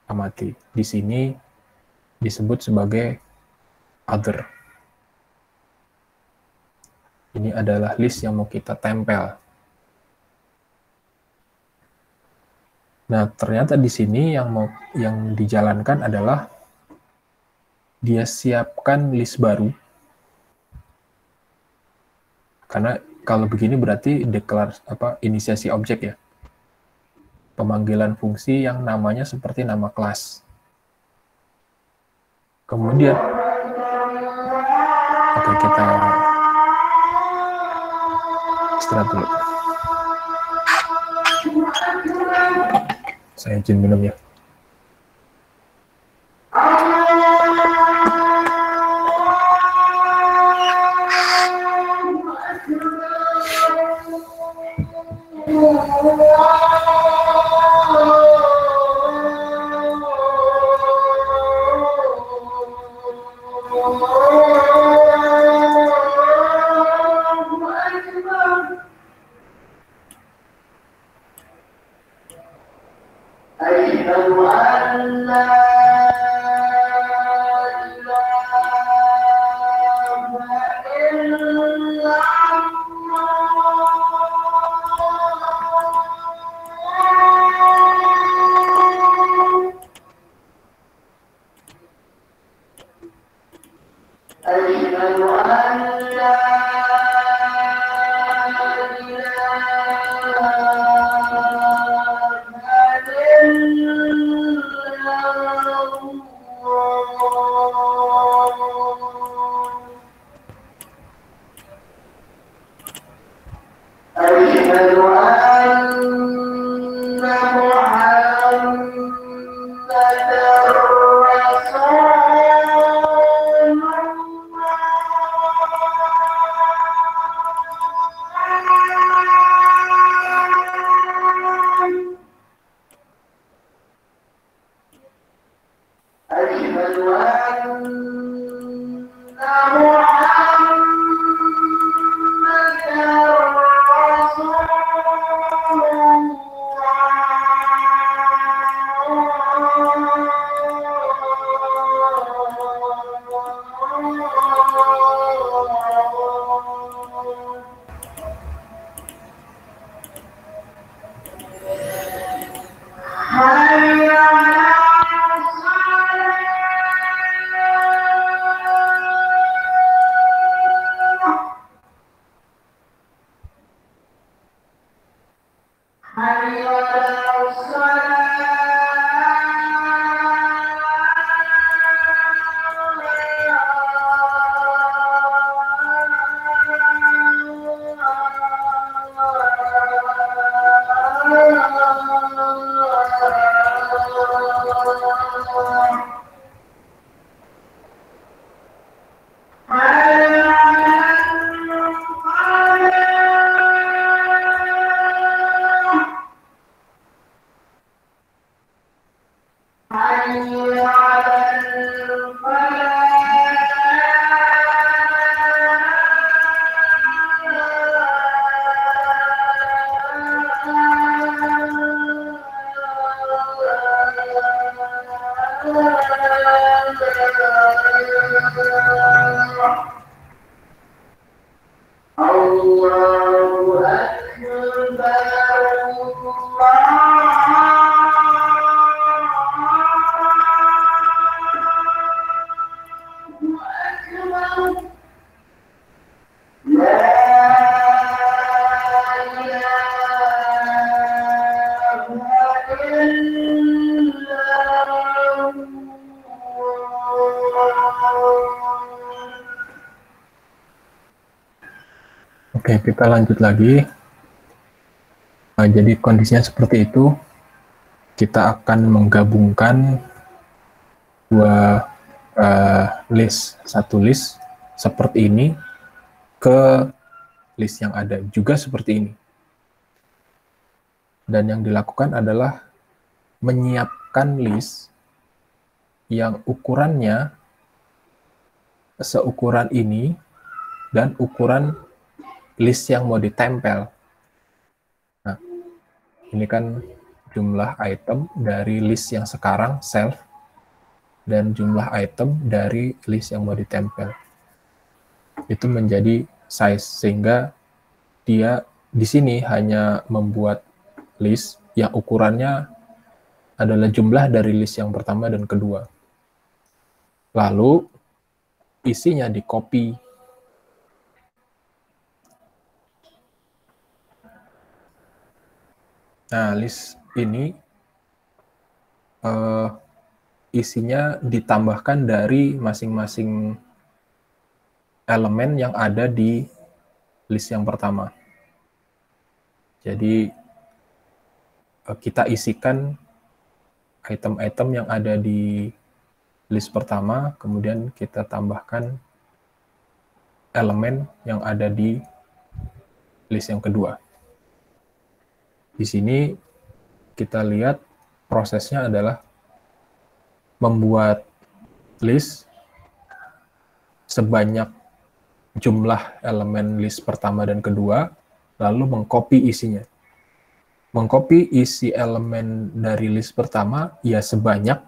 amati. Di sini disebut sebagai other. Ini adalah list yang mau kita tempel. Nah, ternyata di sini yang dijalankan adalah dia siapkan list baru. Karena kalau begini berarti inisiasi objek ya. Pemanggilan fungsi yang namanya seperti nama kelas. Kemudian oke, kita istirahat dulu. Saya izin minum ya. Oke, kita lanjut lagi. Jadi kondisinya seperti itu. Kita akan menggabungkan dua satu list seperti ini ke list yang ada juga seperti ini. Dan yang dilakukan adalah menyiapkan list yang ukurannya seukuran ini dan ukuran list yang mau ditempel. Nah, ini kan jumlah item dari list yang sekarang, self, dan jumlah item dari list yang mau ditempel. Itu menjadi size, sehingga dia di sini hanya membuat list yang ukurannya adalah jumlah dari list yang pertama dan kedua. Lalu, isinya di-copy. Nah, list ini isinya ditambahkan dari masing-masing elemen yang ada di list yang pertama. Jadi, kita isikan item-item yang ada di list pertama, kemudian kita tambahkan elemen yang ada di list yang kedua. Di sini kita lihat prosesnya adalah membuat list sebanyak jumlah elemen list pertama dan kedua, lalu mengcopy isinya. Mengcopy isi elemen dari list pertama, ya sebanyak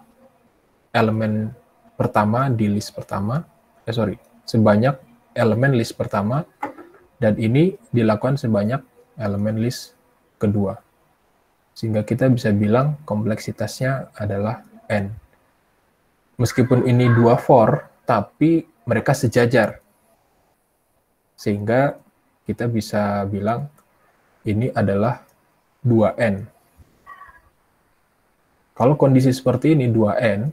elemen pertama di list pertama, sebanyak elemen list pertama, dan ini dilakukan sebanyak elemen list kedua. Sehingga kita bisa bilang kompleksitasnya adalah n. Meskipun ini dua for, tapi mereka sejajar. Sehingga kita bisa bilang ini adalah 2n. Kalau kondisi seperti ini 2n,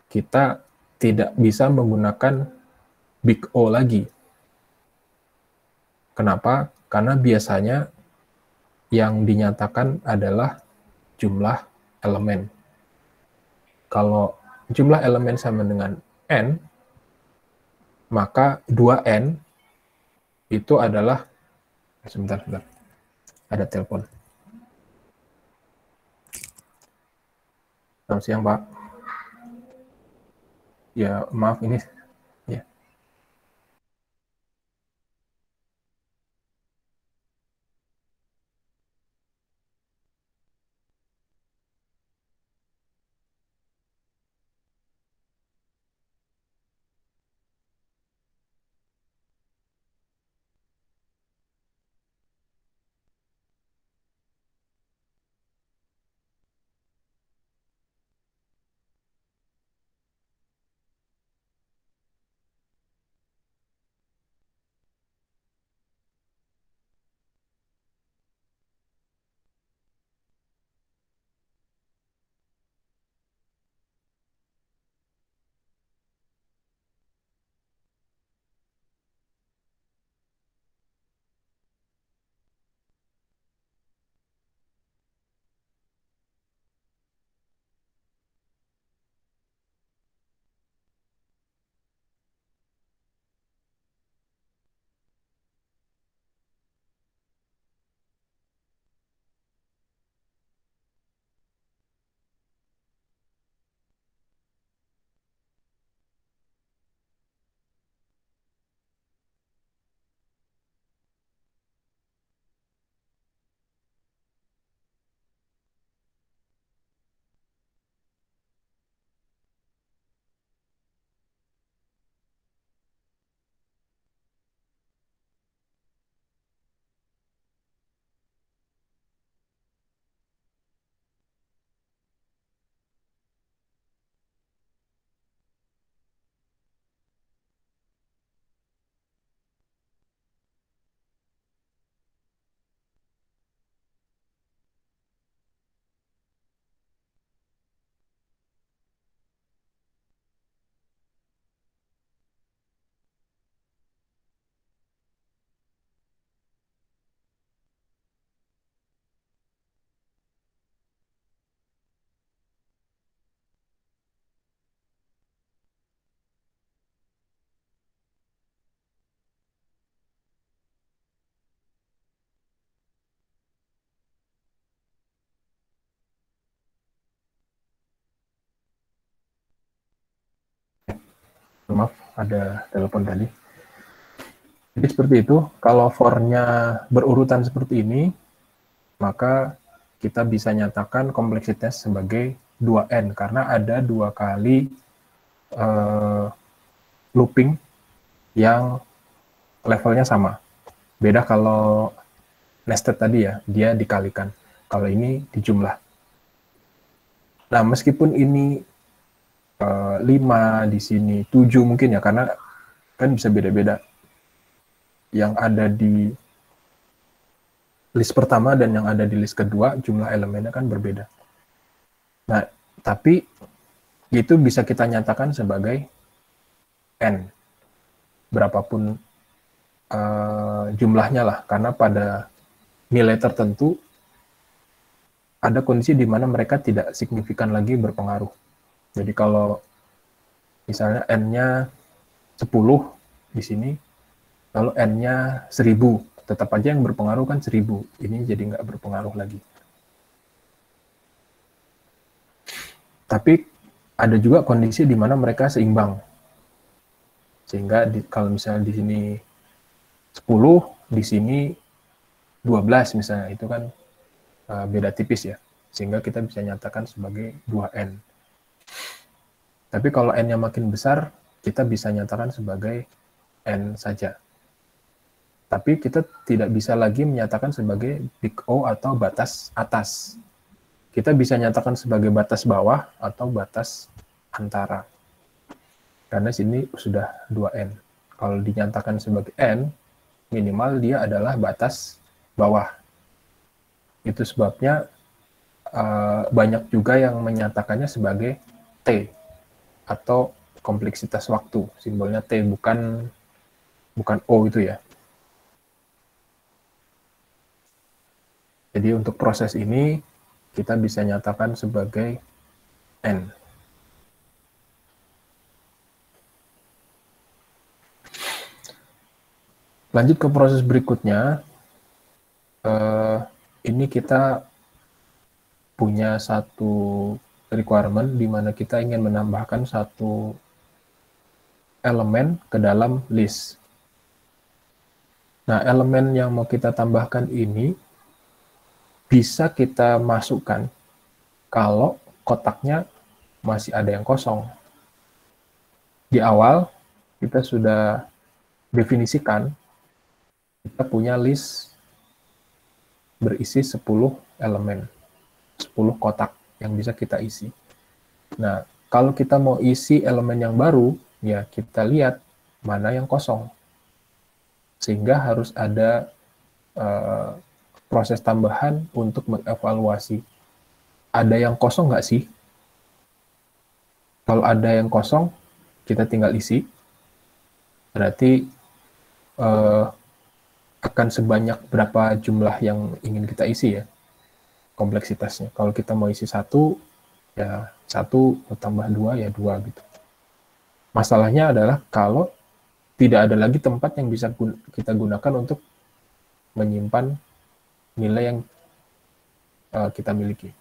kita tidak bisa menggunakan big O lagi. Kenapa? Karena biasanya yang dinyatakan adalah jumlah elemen. Kalau jumlah elemen sama dengan n, maka 2n itu adalah, sebentar, ada telepon. Selamat siang, Pak. Ya, maaf ini. Ya. Maaf, ada telepon tadi. Jadi seperti itu, kalau for-nya berurutan seperti ini, maka kita bisa nyatakan kompleksitas sebagai 2n, karena ada 2 kali looping yang levelnya sama. Beda kalau nested tadi ya, dia dikalikan. Kalau ini dijumlah. Nah, meskipun ini 5 di sini, 7 mungkin ya, karena kan bisa beda-beda. Yang ada di list pertama dan yang ada di list kedua, jumlah elemennya kan berbeda. Nah, tapi itu bisa kita nyatakan sebagai n, berapapun jumlahnya lah, karena pada nilai tertentu ada kondisi di mana mereka tidak signifikan lagi berpengaruh. Jadi kalau misalnya n-nya 10 di sini, lalu n-nya 1000, tetap aja yang berpengaruh kan 1000. Ini jadi nggak berpengaruh lagi. Tapi ada juga kondisi di mana mereka seimbang. Sehingga kalau misalnya di sini 10, di sini 12 misalnya, itu kan beda tipis ya. Sehingga kita bisa nyatakan sebagai 2n. Tapi kalau n-nya makin besar, kita bisa nyatakan sebagai n saja. Tapi kita tidak bisa lagi menyatakan sebagai big O atau batas atas. Kita bisa nyatakan sebagai batas bawah atau batas antara. Karena sini sudah 2n. Kalau dinyatakan sebagai n, minimal dia adalah batas bawah. Itu sebabnya banyak juga yang menyatakannya sebagai T atau kompleksitas waktu. Simbolnya T, bukan O itu ya. Jadi untuk proses ini kita bisa nyatakan sebagai N. Lanjut ke proses berikutnya. Ini kita punya satu requirement di mana kita ingin menambahkan satu elemen ke dalam list. Nah, elemen yang mau kita tambahkan ini bisa kita masukkan kalau kotaknya masih ada yang kosong. Di awal, kita sudah definisikan, kita punya list berisi 10 elemen, 10 kotak yang bisa kita isi. Nah, kalau kita mau isi elemen yang baru, ya kita lihat mana yang kosong. Sehingga harus ada proses tambahan untuk mengevaluasi. Ada yang kosong nggak sih? Kalau ada yang kosong, kita tinggal isi. Berarti akan sebanyak berapa jumlah yang ingin kita isi ya, kompleksitasnya. Kalau kita mau isi 1, ya 1 tambah 2, ya 2 gitu. Masalahnya adalah kalau tidak ada lagi tempat yang bisa kita gunakan untuk menyimpan nilai yang kita miliki.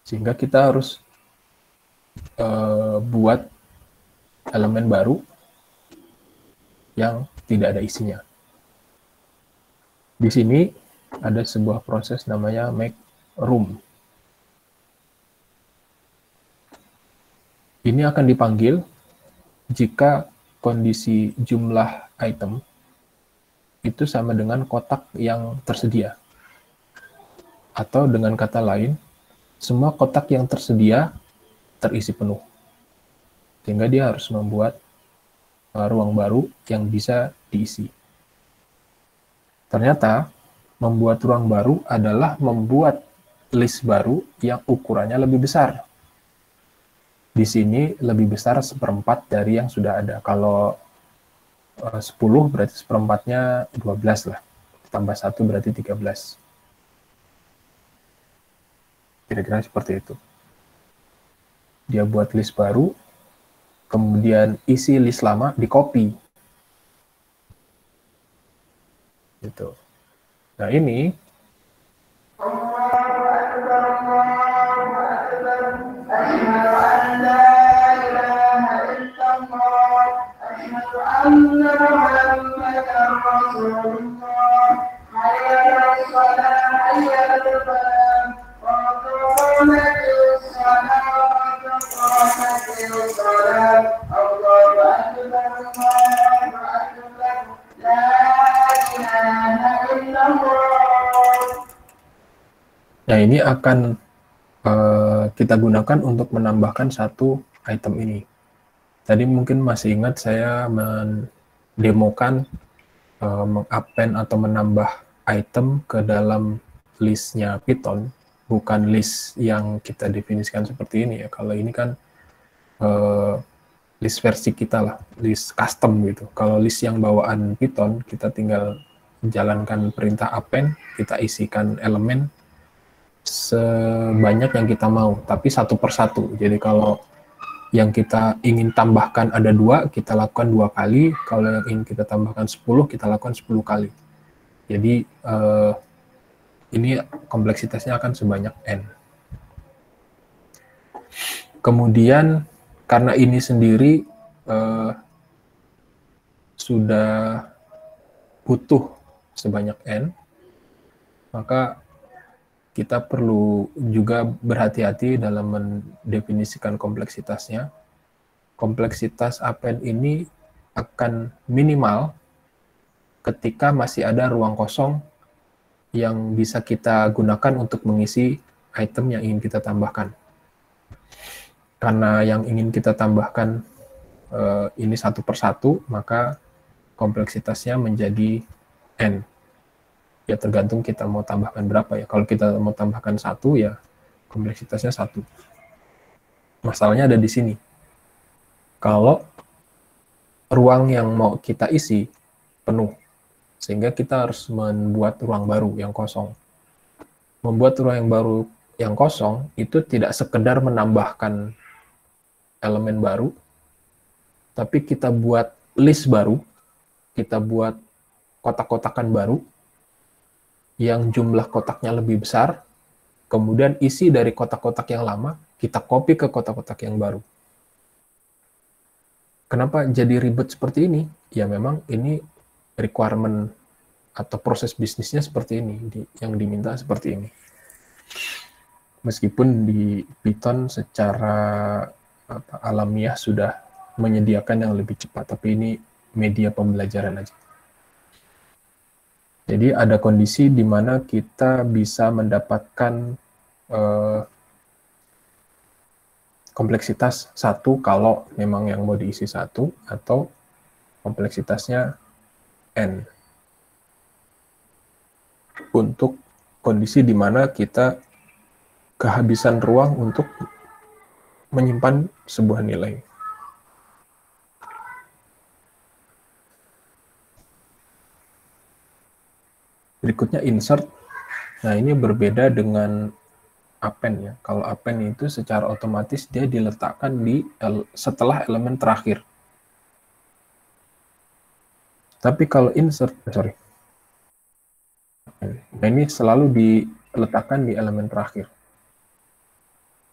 Sehingga kita harus buat elemen baru yang tidak ada isinya. Di sini ada sebuah proses namanya make room. Ini akan dipanggil jika kondisi jumlah item itu sama dengan kotak yang tersedia. Atau dengan kata lain, semua kotak yang tersedia terisi penuh. Sehingga dia harus membuat ruang baru yang bisa diisi. Ternyata, membuat ruang baru adalah membuat list baru yang ukurannya lebih besar. Di sini lebih besar 1/4 dari yang sudah ada. Kalau 10 berarti 1/4-nya 12 lah. Tambah 1 berarti 13. Kira-kira seperti itu. Dia buat list baru, kemudian isi list lama di copy. Gitu. Nah ini Nah, ini akan kita gunakan untuk menambahkan satu item ini. Tadi mungkin masih ingat saya mendemokan mengappend atau menambah item ke dalam listnya Python, bukan list yang kita definisikan seperti ini ya. Kalau ini kan list versi kita lah, list custom gitu. Kalau list yang bawaan Python, kita tinggal jalankan perintah append, kita isikan elemen sebanyak yang kita mau, tapi satu persatu. Jadi kalau yang kita ingin tambahkan ada 2, kita lakukan 2 kali. Kalau yang ingin kita tambahkan 10, kita lakukan 10 kali. Jadi ini kompleksitasnya akan sebanyak n. Kemudian karena ini sendiri sudah butuh sebanyak n, maka kita perlu juga berhati-hati dalam mendefinisikan kompleksitasnya. Kompleksitas append ini akan minimal ketika masih ada ruang kosong yang bisa kita gunakan untuk mengisi item yang ingin kita tambahkan. Karena yang ingin kita tambahkan ini satu persatu, maka kompleksitasnya menjadi n. Ya tergantung kita mau tambahkan berapa ya. Kalau kita mau tambahkan 1 ya kompleksitasnya 1. Masalahnya ada di sini. Kalau ruang yang mau kita isi penuh, sehingga kita harus membuat ruang baru yang kosong. Membuat ruang yang baru yang kosong itu tidak sekedar menambahkan elemen baru, tapi kita buat list baru, kita buat kotak-kotakan baru, yang jumlah kotaknya lebih besar, kemudian isi dari kotak-kotak yang lama, kita copy ke kotak-kotak yang baru. Kenapa jadi ribet seperti ini? Ya memang ini requirement atau proses bisnisnya seperti ini, yang diminta seperti ini. Meskipun di Python secara alamiah sudah menyediakan yang lebih cepat, tapi ini media pembelajaran aja. Jadi ada kondisi di mana kita bisa mendapatkan kompleksitas 1 kalau memang yang mau diisi 1, atau kompleksitasnya n. Untuk kondisi di mana kita kehabisan ruang untuk menyimpan sebuah nilai. Berikutnya insert. Nah, ini berbeda dengan append ya. Kalau append itu secara otomatis dia diletakkan di setelah elemen terakhir. Tapi kalau insert, nah ini selalu diletakkan di elemen terakhir.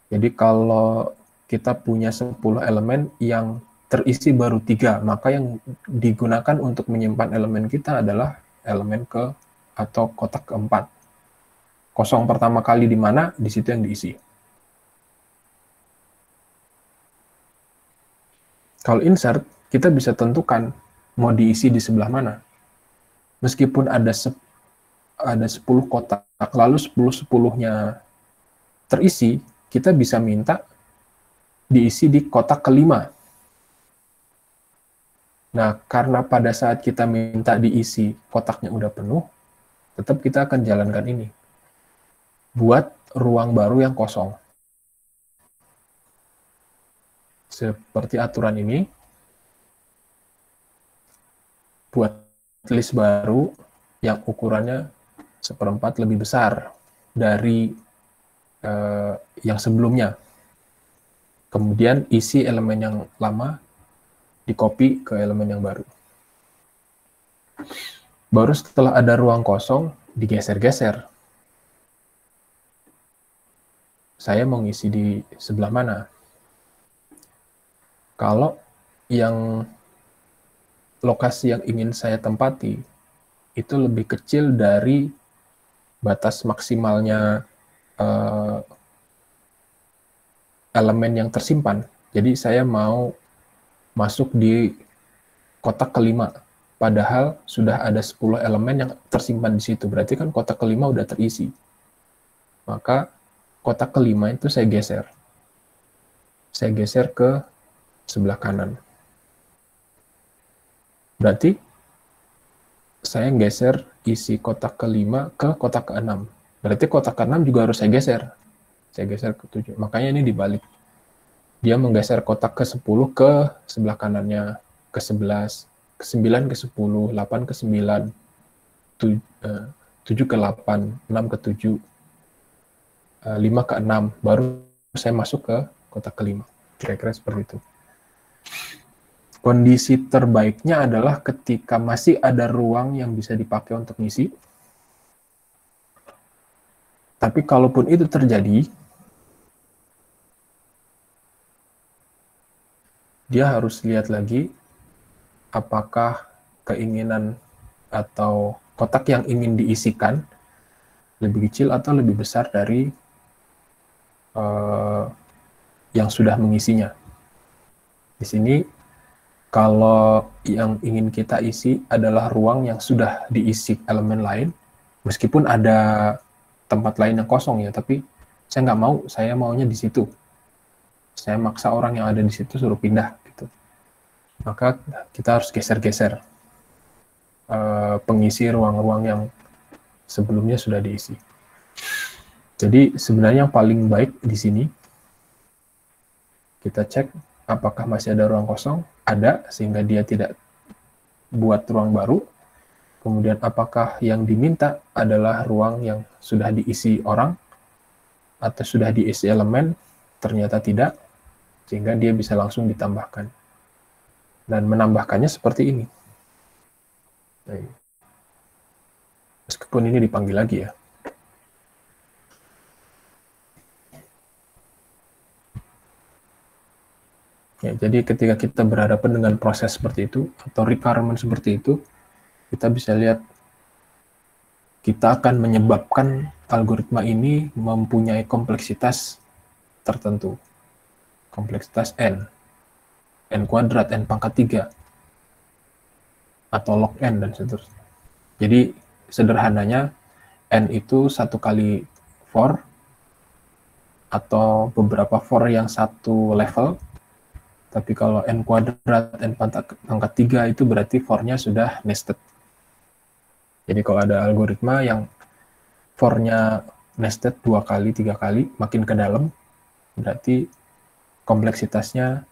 Jadi kalau kita punya 10 elemen yang terisi baru 3, maka yang digunakan untuk menyimpan elemen kita adalah elemen atau kotak keempat. Kosong pertama kali di mana, di situ yang diisi. Kalau insert, kita bisa tentukan mau diisi di sebelah mana. Meskipun ada 10 kotak, lalu 10-10-nya terisi, kita bisa minta diisi di kotak kelima. Nah, karena pada saat kita minta diisi kotaknya udah penuh, tetap kita akan jalankan ini. Buat ruang baru yang kosong. Seperti aturan ini. Buat list baru yang ukurannya 1/4 lebih besar dari yang sebelumnya. Kemudian isi elemen yang lama, di-copy ke elemen yang baru. Baru setelah ada ruang kosong, digeser-geser. Saya mau ngisi di sebelah mana? Kalau yang lokasi yang ingin saya tempati itu lebih kecil dari batas maksimalnya elemen yang tersimpan. Jadi saya mau masuk di kotak kelima, padahal sudah ada 10 elemen yang tersimpan di situ. Berarti kan kotak kelima udah terisi. Maka kotak kelima itu saya geser. Saya geser ke sebelah kanan. Berarti saya geser isi kotak kelima ke kotak keenam. Berarti kotak keenam juga harus saya geser. Saya geser ke 7. Makanya ini dibalik. Dia menggeser kotak ke-10 ke sebelah kanannya, ke-11, ke-9 ke-10, 8 ke-9, 7 ke-8, 6 ke-7, 5 ke-6, baru saya masuk ke kotak kelima. Kira-kira seperti itu. Kondisi terbaiknya adalah ketika masih ada ruang yang bisa dipakai untuk ngisi. Tapi kalaupun itu terjadi, dia harus lihat lagi apakah keinginan atau kotak yang ingin diisikan lebih kecil atau lebih besar dari yang sudah mengisinya. Di sini, kalau yang ingin kita isi adalah ruang yang sudah diisi elemen lain, meskipun ada tempat lain yang kosong ya, tapi saya nggak mau, saya maunya di situ. Saya maksa orang yang ada di situ suruh pindah. Gitu. Maka kita harus geser-geser pengisi ruang-ruang yang sebelumnya sudah diisi. Jadi sebenarnya yang paling baik di sini, kita cek apakah masih ada ruang kosong, ada, sehingga dia tidak buat ruang baru. Kemudian apakah yang diminta adalah ruang yang sudah diisi orang, atau sudah diisi elemen, ternyata tidak, sehingga dia bisa langsung ditambahkan. Dan menambahkannya seperti ini. Meskipun ini dipanggil lagi ya. Ya, jadi ketika kita berhadapan dengan proses seperti itu, atau requirement seperti itu, kita bisa lihat kita akan menyebabkan algoritma ini mempunyai kompleksitas tertentu. Kompleksitas n kuadrat, n pangkat 3, atau log n, dan seterusnya. Jadi, sederhananya, n itu 1 kali for, atau beberapa for yang satu level. Tapi kalau n kuadrat, n pangkat 3 itu berarti for-nya sudah nested. Jadi kalau ada algoritma yang for-nya nested 2 kali, 3 kali, makin ke dalam, berarti kompleksitasnya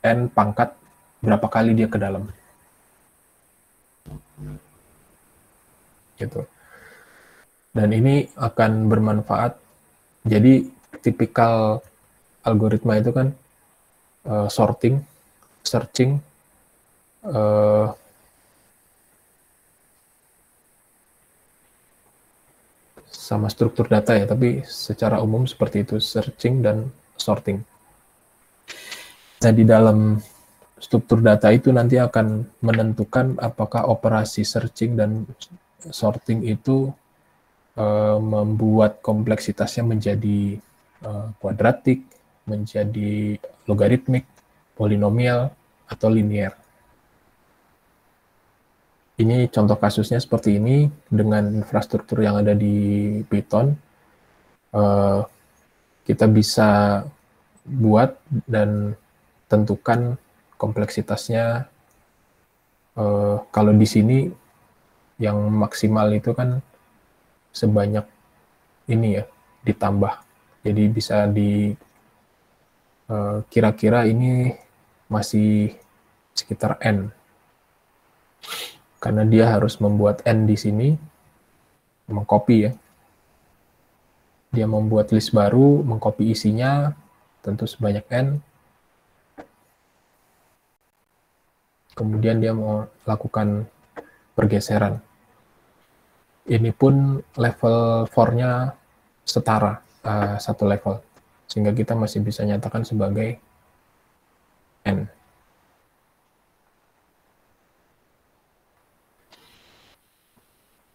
n pangkat berapa kali dia ke dalam. Gitu. Dan ini akan bermanfaat. Jadi tipikal algoritma itu kan sorting, searching, sama struktur data ya, tapi secara umum seperti itu, searching dan sorting. Nah, di dalam struktur data itu nanti akan menentukan apakah operasi searching dan sorting itu membuat kompleksitasnya menjadi kuadratik, menjadi logaritmik, polinomial, atau linear. Ini contoh kasusnya seperti ini, dengan infrastruktur yang ada di Python, kita bisa buat dan tentukan kompleksitasnya. Kalau di sini, yang maksimal itu kan sebanyak ini ya, ditambah. Jadi bisa kira-kira ini masih sekitar n. Karena dia harus membuat n di sini, mengcopy ya. Dia membuat list baru, mengcopy isinya, tentu sebanyak n. Kemudian dia mau lakukan pergeseran. Ini pun level for-nya setara, satu level. Sehingga kita masih bisa nyatakan sebagai n.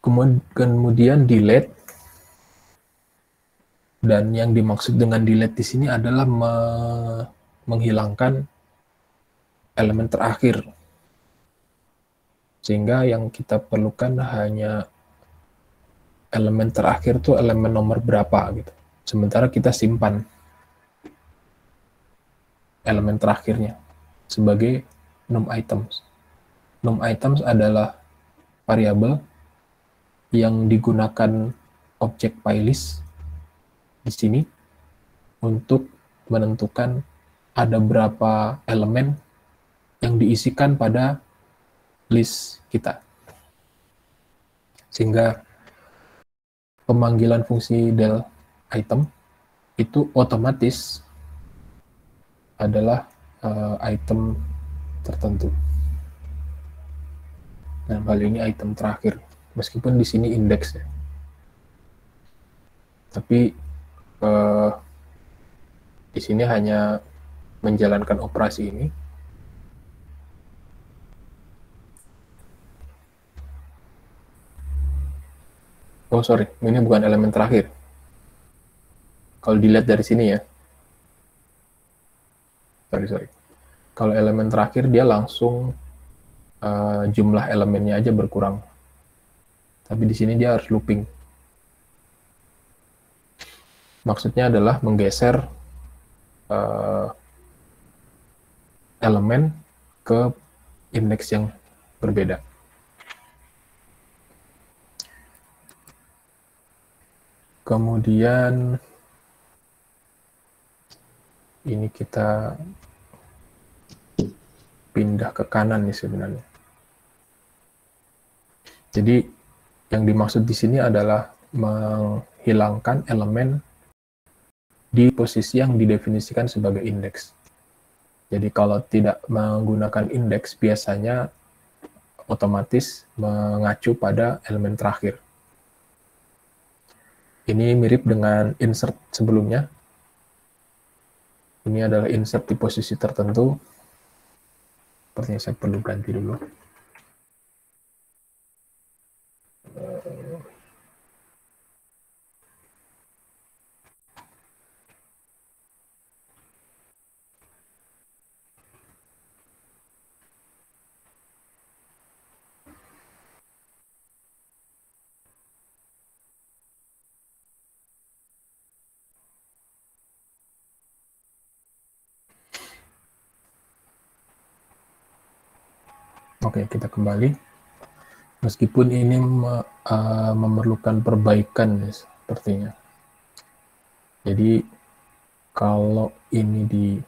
Kemudian delete, dan yang dimaksud dengan delete di sini adalah menghilangkan elemen terakhir, sehingga yang kita perlukan hanya elemen terakhir tuh elemen nomor berapa gitu. Sementara kita simpan elemen terakhirnya sebagai num items. Num items adalah variabel yang digunakan objek PyList di sini untuk menentukan ada berapa elemen yang diisikan pada list kita. Sehingga pemanggilan fungsi del item itu otomatis adalah item tertentu. Nah, kali ini item terakhir, meskipun di sini indeks ya. Tapi di sini hanya menjalankan operasi ini. Oh sorry, ini bukan elemen terakhir. Kalau dilihat dari sini ya. Sorry. Kalau elemen terakhir dia langsung jumlah elemennya aja berkurang. Tapi di sini dia harus looping. Maksudnya adalah menggeser elemen ke indeks yang berbeda. Kemudian ini kita pindah ke kanan nih sebenarnya. Jadi yang dimaksud di sini adalah menghilangkan elemen di posisi yang didefinisikan sebagai indeks. Jadi kalau tidak menggunakan indeks, biasanya otomatis mengacu pada elemen terakhir. Ini mirip dengan insert sebelumnya. Ini adalah insert di posisi tertentu. Sepertinya saya perlu ganti dulu. Oke, kita kembali. Meskipun ini memerlukan perbaikan sepertinya. Jadi kalau ini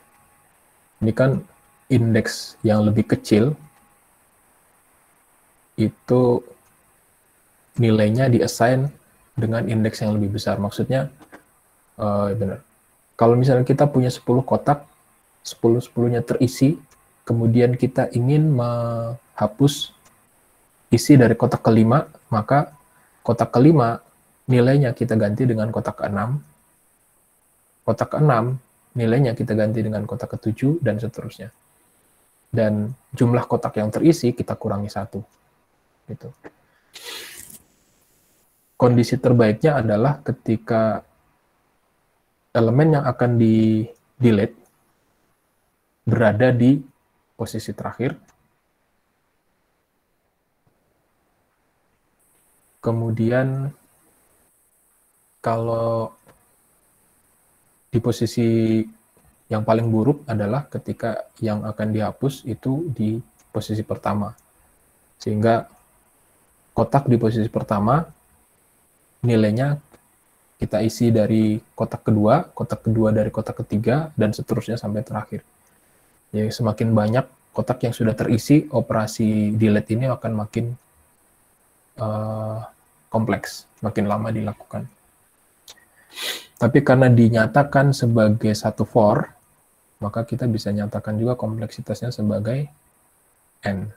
kan indeks yang lebih kecil itu nilainya diassign dengan indeks yang lebih besar. Maksudnya benar. Kalau misalnya kita punya 10 kotak, 10-10-nya terisi, kemudian kita ingin menghapus isi dari kotak kelima, maka kotak kelima nilainya kita ganti dengan kotak ke-6, kotak ke-6 nilainya kita ganti dengan kotak ke-7, dan seterusnya. Dan jumlah kotak yang terisi kita kurangi 1. Gitu. Kondisi terbaiknya adalah ketika elemen yang akan di-delete berada di posisi terakhir, kemudian kalau di posisi yang paling buruk adalah ketika yang akan dihapus itu di posisi pertama. Sehingga kotak di posisi pertama nilainya kita isi dari kotak kedua dari kotak ketiga, dan seterusnya sampai terakhir. Jadi semakin banyak kotak yang sudah terisi, operasi delete ini akan makin kompleks, makin lama dilakukan. Tapi karena dinyatakan sebagai satu for, maka kita bisa nyatakan juga kompleksitasnya sebagai n.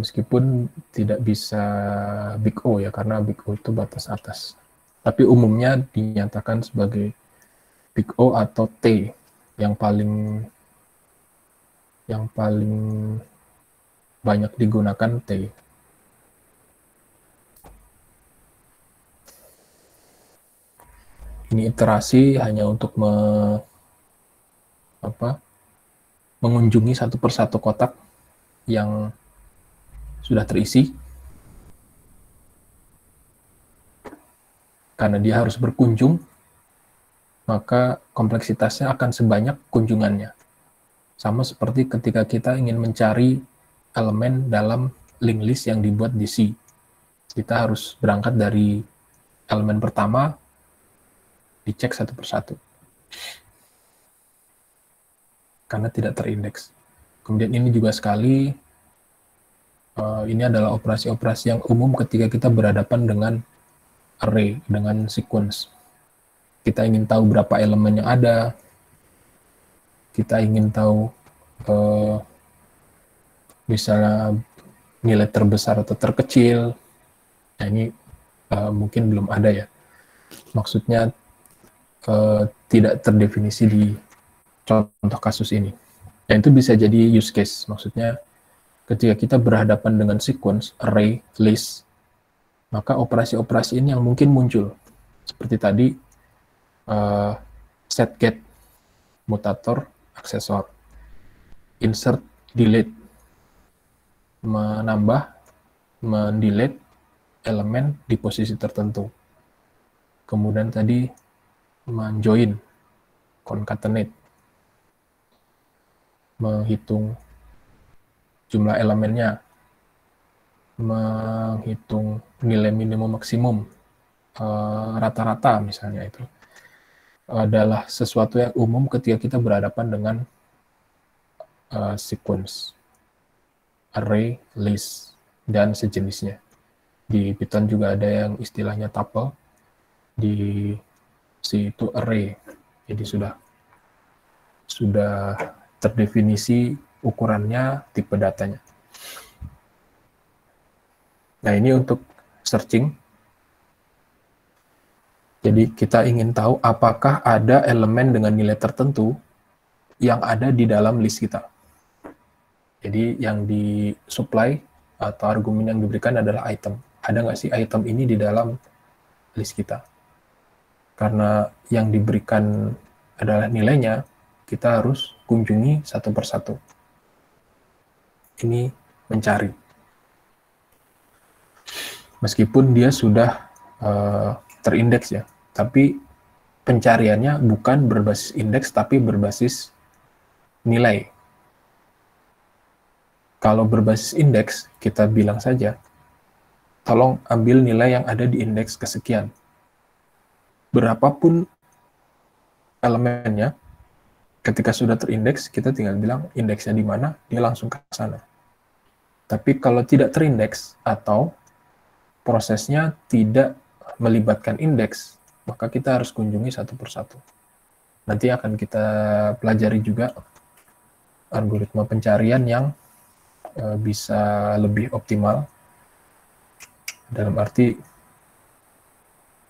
Meskipun tidak bisa big O ya, karena big O itu batas atas. Tapi umumnya dinyatakan sebagai big O atau T, yang paling banyak digunakan T. Ini iterasi hanya untuk mengunjungi satu persatu kotak yang sudah terisi, karena dia harus berkunjung, maka kompleksitasnya akan sebanyak kunjungannya. Sama seperti ketika kita ingin mencari elemen dalam linked list yang dibuat di C. Kita harus berangkat dari elemen pertama, dicek satu persatu, karena tidak terindeks. Kemudian ini juga sekali, ini adalah operasi-operasi yang umum ketika kita berhadapan dengan array, dengan sequence. Kita ingin tahu berapa elemen yang ada, kita ingin tahu misalnya nilai terbesar atau terkecil. Nah, ini mungkin belum ada ya. Maksudnya tidak terdefinisi di contoh kasus ini. Dan itu bisa jadi use case. Maksudnya ketika kita berhadapan dengan sequence, array, list, maka operasi-operasi ini yang mungkin muncul. Seperti tadi, set get, mutator, aksesor, insert, delete, menambah, mendelete elemen di posisi tertentu. Kemudian tadi menjoin, concatenate, menghitung jumlah elemennya, menghitung nilai minimum maksimum, rata-rata misalnya, itu adalah sesuatu yang umum ketika kita berhadapan dengan sequence, array, list, dan sejenisnya. Di Python juga ada yang istilahnya tuple, di C itu array, jadi sudah terdefinisi ukurannya, tipe datanya. Nah, ini untuk searching. Jadi kita ingin tahu apakah ada elemen dengan nilai tertentu yang ada di dalam list kita. Jadi yang disupply atau argumen yang diberikan adalah item. Ada nggak sih item ini di dalam list kita? Karena yang diberikan adalah nilainya, kita harus kunjungi satu persatu. Ini mencari. Meskipun dia sudah terindeks ya, tapi pencariannya bukan berbasis indeks, tapi berbasis nilai. Kalau berbasis indeks, kita bilang saja, tolong ambil nilai yang ada di indeks kesekian. Berapapun elemennya, ketika sudah terindeks, kita tinggal bilang indeksnya di mana, dia langsung ke sana. Tapi kalau tidak terindeks atau prosesnya tidak melibatkan indeks, maka kita harus kunjungi satu persatu. Nanti akan kita pelajari juga algoritma pencarian yang bisa lebih optimal. Dalam arti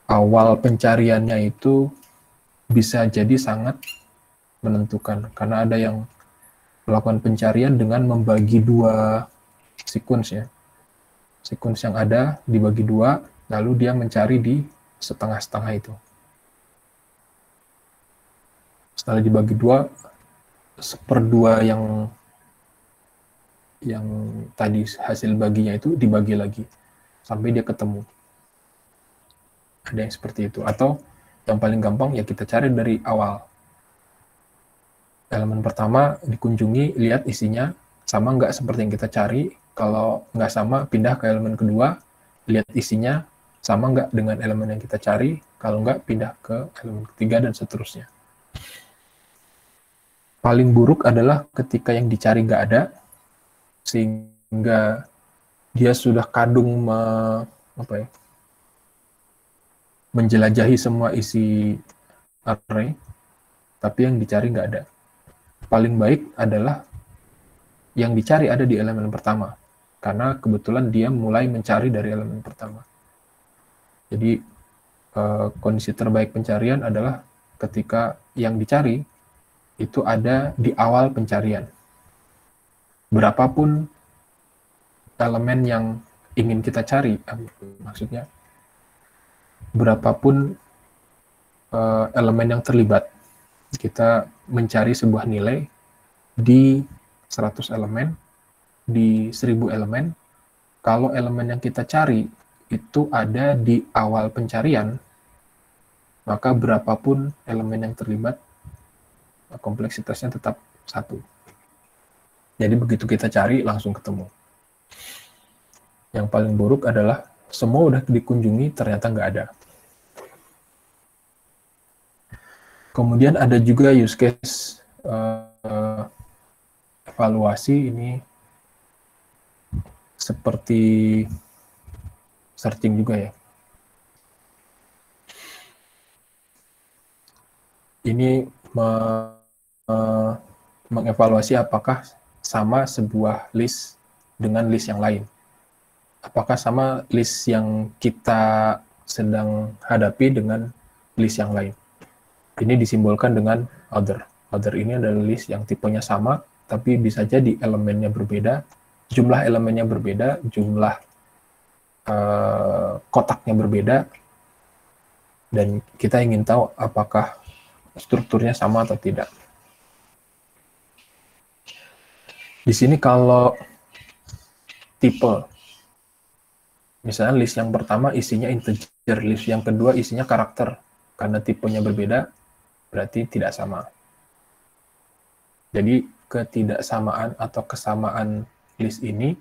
awal pencariannya itu bisa jadi sangat menentukan, karena ada yang melakukan pencarian dengan membagi dua sequence ya. Sequence yang ada dibagi dua, lalu dia mencari di setengah-setengah itu. Setelah dibagi dua, seperdua yang tadi hasil baginya itu dibagi lagi sampai dia ketemu. Ada yang seperti itu. Atau yang paling gampang ya kita cari dari awal. Elemen pertama dikunjungi, lihat isinya sama nggak seperti yang kita cari. Kalau nggak sama, pindah ke elemen kedua, lihat isinya sama nggak dengan elemen yang kita cari. Kalau nggak, pindah ke elemen ketiga dan seterusnya. Paling buruk adalah ketika yang dicari nggak ada, sehingga dia sudah kadung menjelajahi semua isi array, tapi yang dicari nggak ada. Paling baik adalah yang dicari ada di elemen pertama, karena kebetulan dia mulai mencari dari elemen pertama. Jadi kondisi terbaik pencarian adalah ketika yang dicari itu ada di awal pencarian. Berapapun elemen yang ingin kita cari, maksudnya berapapun elemen yang terlibat. Kita mencari sebuah nilai di 100 elemen, di 1000 elemen. Kalau elemen yang kita cari itu ada di awal pencarian, maka berapapun elemen yang terlibat, kompleksitasnya tetap 1. Jadi begitu kita cari, langsung ketemu. Yang paling buruk adalah semua udah dikunjungi, ternyata nggak ada. Kemudian ada juga use case evaluasi, ini seperti searching juga ya. Ini mengevaluasi apakah sama sebuah list dengan list yang lain. Apakah sama list yang kita sedang hadapi dengan list yang lain. Ini disimbolkan dengan other. Other ini adalah list yang tipenya sama, tapi bisa jadi elemennya berbeda, jumlah elemennya berbeda, jumlah kotaknya berbeda, dan kita ingin tahu apakah strukturnya sama atau tidak. Di sini kalau tipe, misalnya list yang pertama isinya integer, list yang kedua isinya karakter. Karena tipenya berbeda, berarti tidak sama. Jadi ketidaksamaan atau kesamaan list ini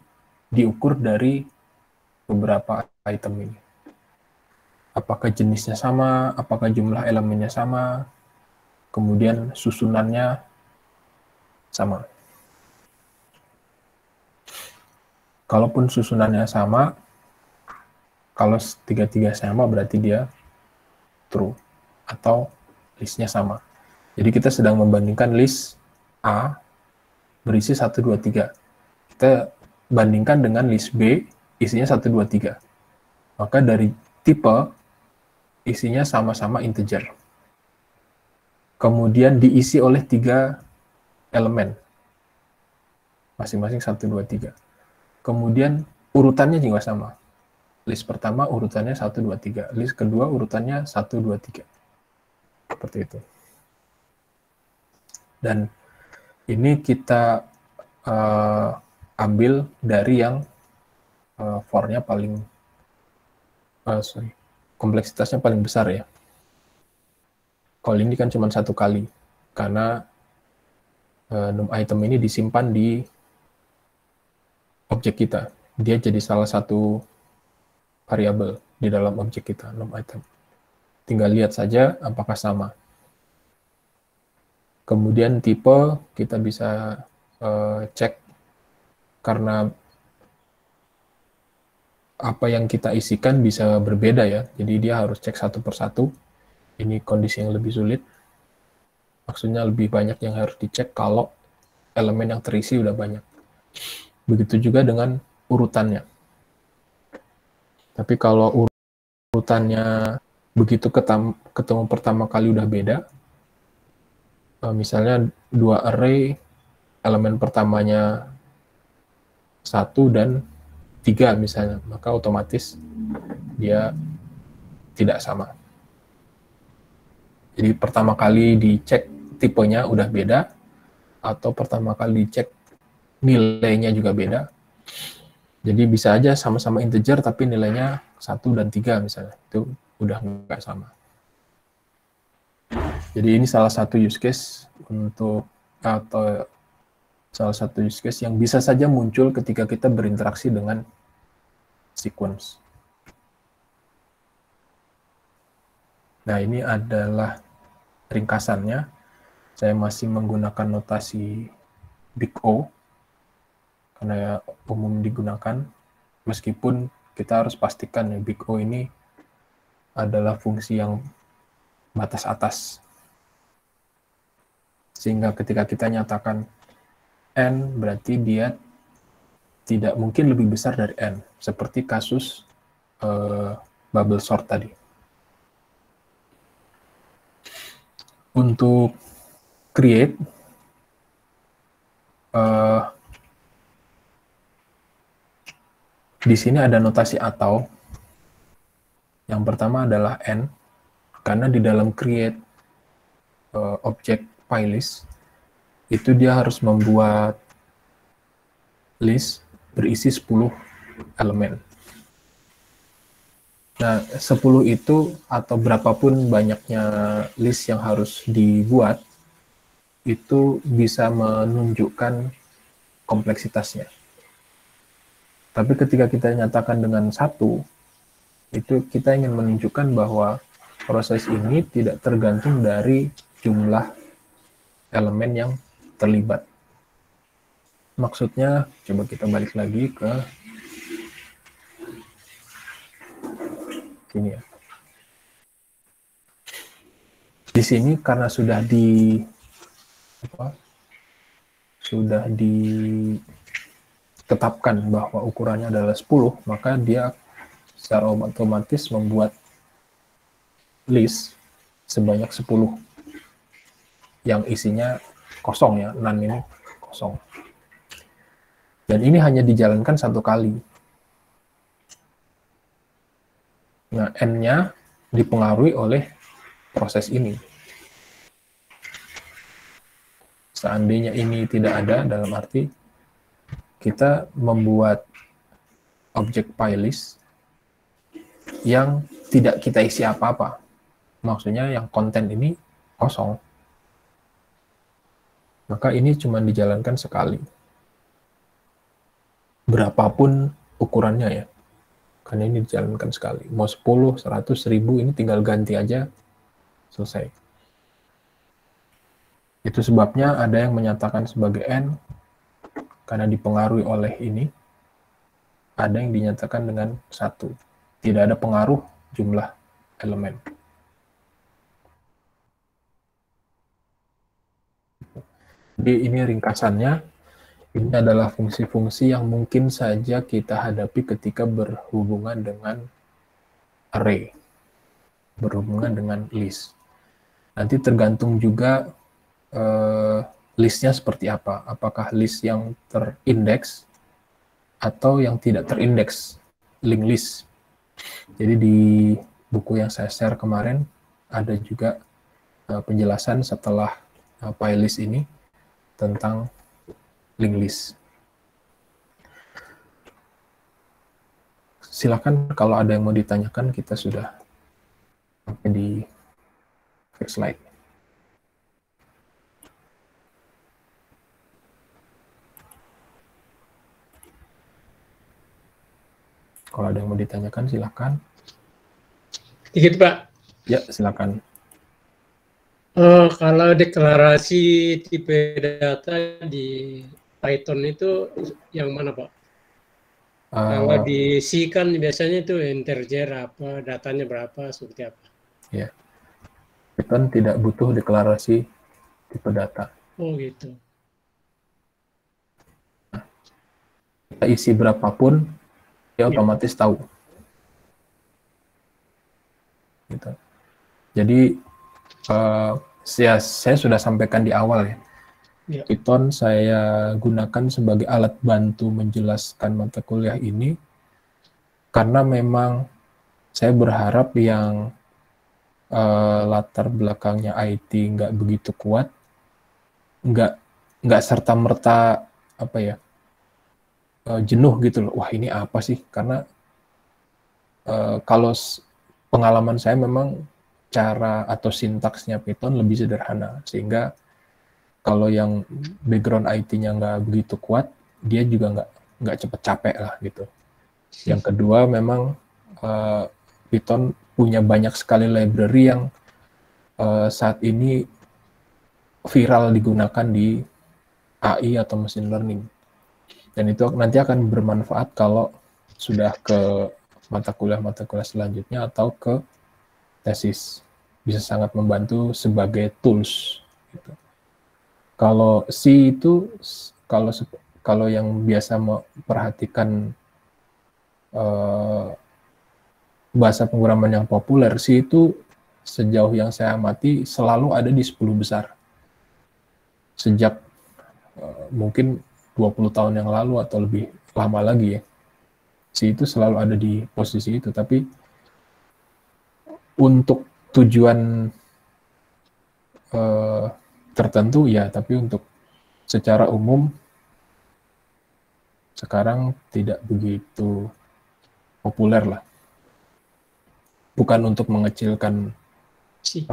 diukur dari beberapa item ini. Apakah jenisnya sama, apakah jumlah elemennya sama, kemudian susunannya sama. Kalaupun susunannya sama, kalau tiga-tiga sama berarti dia true atau listnya sama. Jadi kita sedang membandingkan list A berisi 1, 2, 3. Kita bandingkan dengan list B isinya 1, 2, 3. Maka dari tipe isinya sama-sama integer. Kemudian diisi oleh 3 elemen. Masing-masing 1, 2, 3. Kemudian urutannya juga sama. List pertama urutannya 1, 2, 3. List kedua urutannya 1, 2, 3. Seperti itu. Dan ini kita ambil dari yang for-nya paling, kompleksitasnya paling besar ya. Kalau ini kan cuma 1 kali, karena num item ini disimpan di objek kita. Dia jadi salah satu variabel di dalam objek kita, num item. Tinggal lihat saja apakah sama. Kemudian tipe kita bisa cek karena apa yang kita isikan bisa berbeda ya. Jadi dia harus cek satu persatu. Ini kondisi yang lebih sulit. Maksudnya lebih banyak yang harus dicek kalau elemen yang terisi udah banyak. Begitu juga dengan urutannya. Tapi kalau urutannya begitu ketemu pertama kali udah beda, misalnya 2 array, elemen pertamanya 1 dan 3 misalnya, maka otomatis dia tidak sama. Jadi pertama kali dicek tipenya udah beda, atau pertama kali dicek nilainya juga beda. Jadi bisa aja sama-sama integer tapi nilainya 1 dan 3 misalnya, itu udah nggak sama. Jadi ini salah satu use case atau salah satu use case yang bisa saja muncul ketika kita berinteraksi dengan sequence. Nah, ini adalah ringkasannya. Saya masih menggunakan notasi Big O, karena ya umum digunakan, meskipun kita harus pastikan ya, Big O ini adalah fungsi yang batas atas. Sehingga ketika kita nyatakan N, berarti dia tidak mungkin lebih besar dari N. Seperti kasus bubble sort tadi. Untuk create, di sini ada notasi atau. Yang pertama adalah N. Karena di dalam create object PyList itu dia harus membuat list berisi 10 elemen. Nah, 10 itu atau berapapun banyaknya list yang harus dibuat, itu bisa menunjukkan kompleksitasnya. Tapi ketika kita nyatakan dengan satu, itu kita ingin menunjukkan bahwa proses ini tidak tergantung dari jumlah elemen yang terlibat. Maksudnya, coba kita balik lagi ke sini ya. Di sini karena sudah ditetapkan bahwa ukurannya adalah 10, maka dia secara otomatis membuat list sebanyak 10 yang isinya kosong ya, none ini kosong. Dan ini hanya dijalankan satu kali. Nah, n-nya dipengaruhi oleh proses ini. Seandainya ini tidak ada, dalam arti kita membuat objek PyList yang tidak kita isi apa-apa. Maksudnya yang konten ini kosong. Maka ini cuma dijalankan sekali. Berapapun ukurannya ya. Karena ini dijalankan sekali. Mau 10, 100, 1000, ini tinggal ganti aja, selesai. Itu sebabnya ada yang menyatakan sebagai n, karena dipengaruhi oleh ini. Ada yang dinyatakan dengan 1. Tidak ada pengaruh jumlah elemen. Jadi ini ringkasannya. Ini adalah fungsi-fungsi yang mungkin saja kita hadapi ketika berhubungan dengan array, berhubungan dengan list. Nanti tergantung juga listnya seperti apa. Apakah list yang terindeks atau yang tidak terindeks, linked list. Jadi di buku yang saya share kemarin ada juga penjelasan setelah PyList ini tentang linked list. Silakan kalau ada yang mau ditanyakan, kita sudah sampai di first slide. Kalau ada yang mau ditanyakan, silakan. Dikit, Pak. Ya, silakan. Kalau deklarasi tipe data di Python itu yang mana, Pak? Kalau di C kan biasanya itu integer apa, datanya berapa, seperti apa? Ya, Python tidak butuh deklarasi tipe data. Oh gitu. Kita isi berapapun, dia otomatis tahu. Gitu. Jadi saya sudah sampaikan di awal ya. Python saya gunakan sebagai alat bantu menjelaskan mata kuliah ini karena memang saya berharap yang latar belakangnya IT nggak begitu kuat, nggak serta merta jenuh gitu loh. Wah, ini apa sih? Karena kalau pengalaman saya memang cara atau sintaksnya Python lebih sederhana, sehingga kalau yang background IT-nya nggak begitu kuat, dia juga nggak cepet capek lah gitu. Yang kedua, memang Python punya banyak sekali library yang saat ini viral digunakan di AI atau machine learning. Dan itu nanti akan bermanfaat kalau sudah ke mata kuliah selanjutnya atau ke tesis. Bisa sangat membantu sebagai tools. Gitu. Kalau C itu, kalau yang biasa memperhatikan bahasa pemrograman yang populer, C itu sejauh yang saya amati selalu ada di 10 besar. Sejak mungkin 20 tahun yang lalu atau lebih lama lagi ya. C itu selalu ada di posisi itu, tapi untuk tujuan tertentu ya, tapi untuk secara umum sekarang tidak begitu populer lah. Bukan untuk mengecilkan C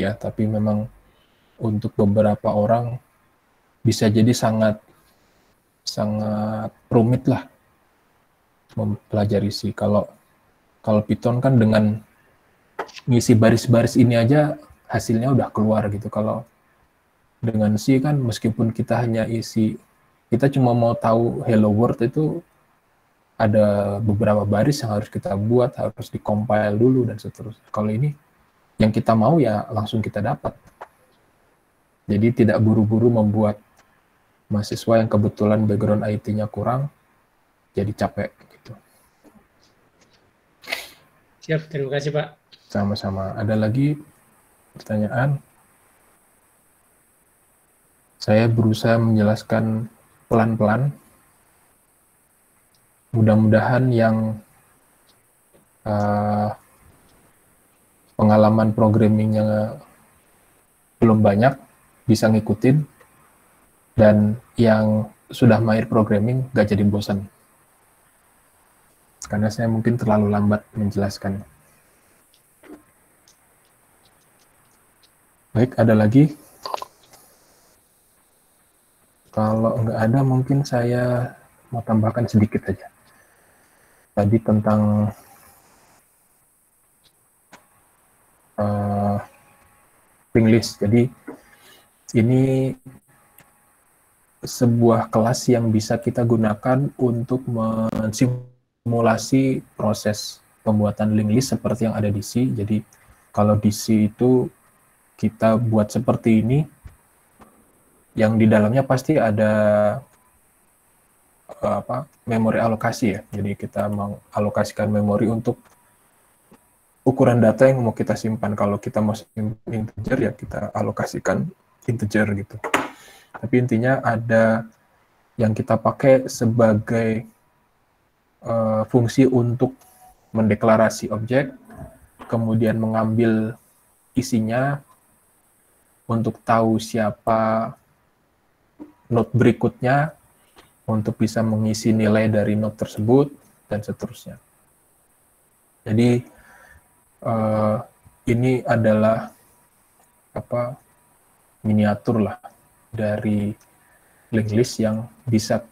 ya, tapi memang untuk beberapa orang bisa jadi sangat rumit lah mempelajari C. Kalau Python kan dengan ngisi baris-baris ini aja hasilnya udah keluar gitu. Kalau dengan C kan meskipun kita hanya kita cuma mau tahu hello world, itu ada beberapa baris yang harus kita buat, harus di-compile dulu dan seterusnya. Kalau ini yang kita mau ya langsung kita dapat. Jadi tidak buru-buru membuat mahasiswa yang kebetulan background IT-nya kurang jadi capek gitu. Siap, terima kasih Pak. Sama-sama. Ada lagi pertanyaan? Saya berusaha menjelaskan pelan-pelan. Mudah-mudahan yang pengalaman programmingnya belum banyak bisa ngikutin, dan yang sudah mahir programming gak jadi bosan. Karena saya mungkin terlalu lambat menjelaskan. Baik, ada lagi? Kalau nggak ada, mungkin saya mau tambahkan sedikit aja. Tadi tentang linked list. Jadi ini sebuah kelas yang bisa kita gunakan untuk mensimulasi proses pembuatan linked list seperti yang ada di C. Jadi kalau di C itu kita buat seperti ini, yang di dalamnya pasti ada memori alokasi ya. Jadi kita mengalokasikan memori untuk ukuran data yang mau kita simpan. Kalau kita mau simpan integer ya kita alokasikan integer gitu. Tapi intinya ada yang kita pakai sebagai fungsi untuk mendeklarasi objek, kemudian mengambil isinya untuk tahu siapa node berikutnya, untuk bisa mengisi nilai dari node tersebut, dan seterusnya. Jadi ini adalah miniatur lah dari linked list yang bisa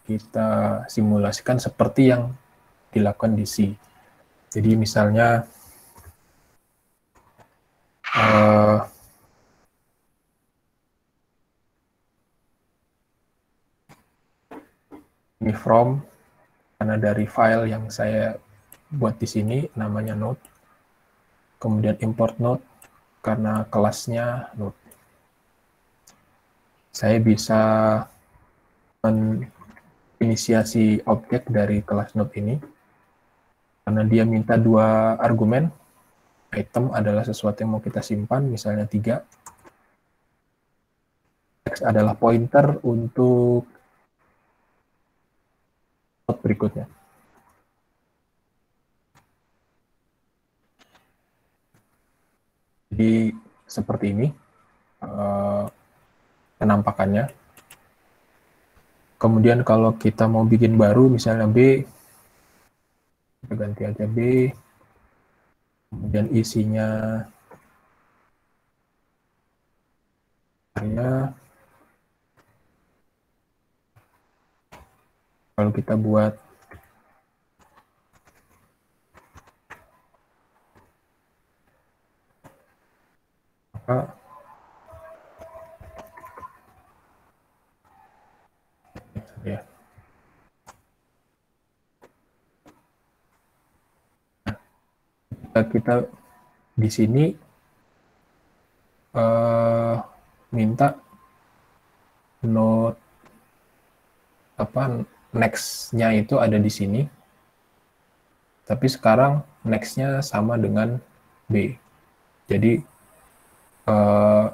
kita simulasikan seperti yang dilakukan di C. Jadi misalnya ini from, karena dari file yang saya buat di sini namanya node, kemudian import node karena kelasnya node. Saya bisa menginisiasi objek dari kelas node ini karena dia minta 2 argumen. Item adalah sesuatu yang mau kita simpan, misalnya 3. X adalah pointer untuk node berikutnya. Jadi seperti ini penampakannya. Kemudian kalau kita mau bikin baru, misalnya B, kita ganti aja B, kemudian isinya kalau kita buat ya. Kita di sini minta node next-nya itu ada di sini, tapi sekarang next-nya sama dengan B. Jadi A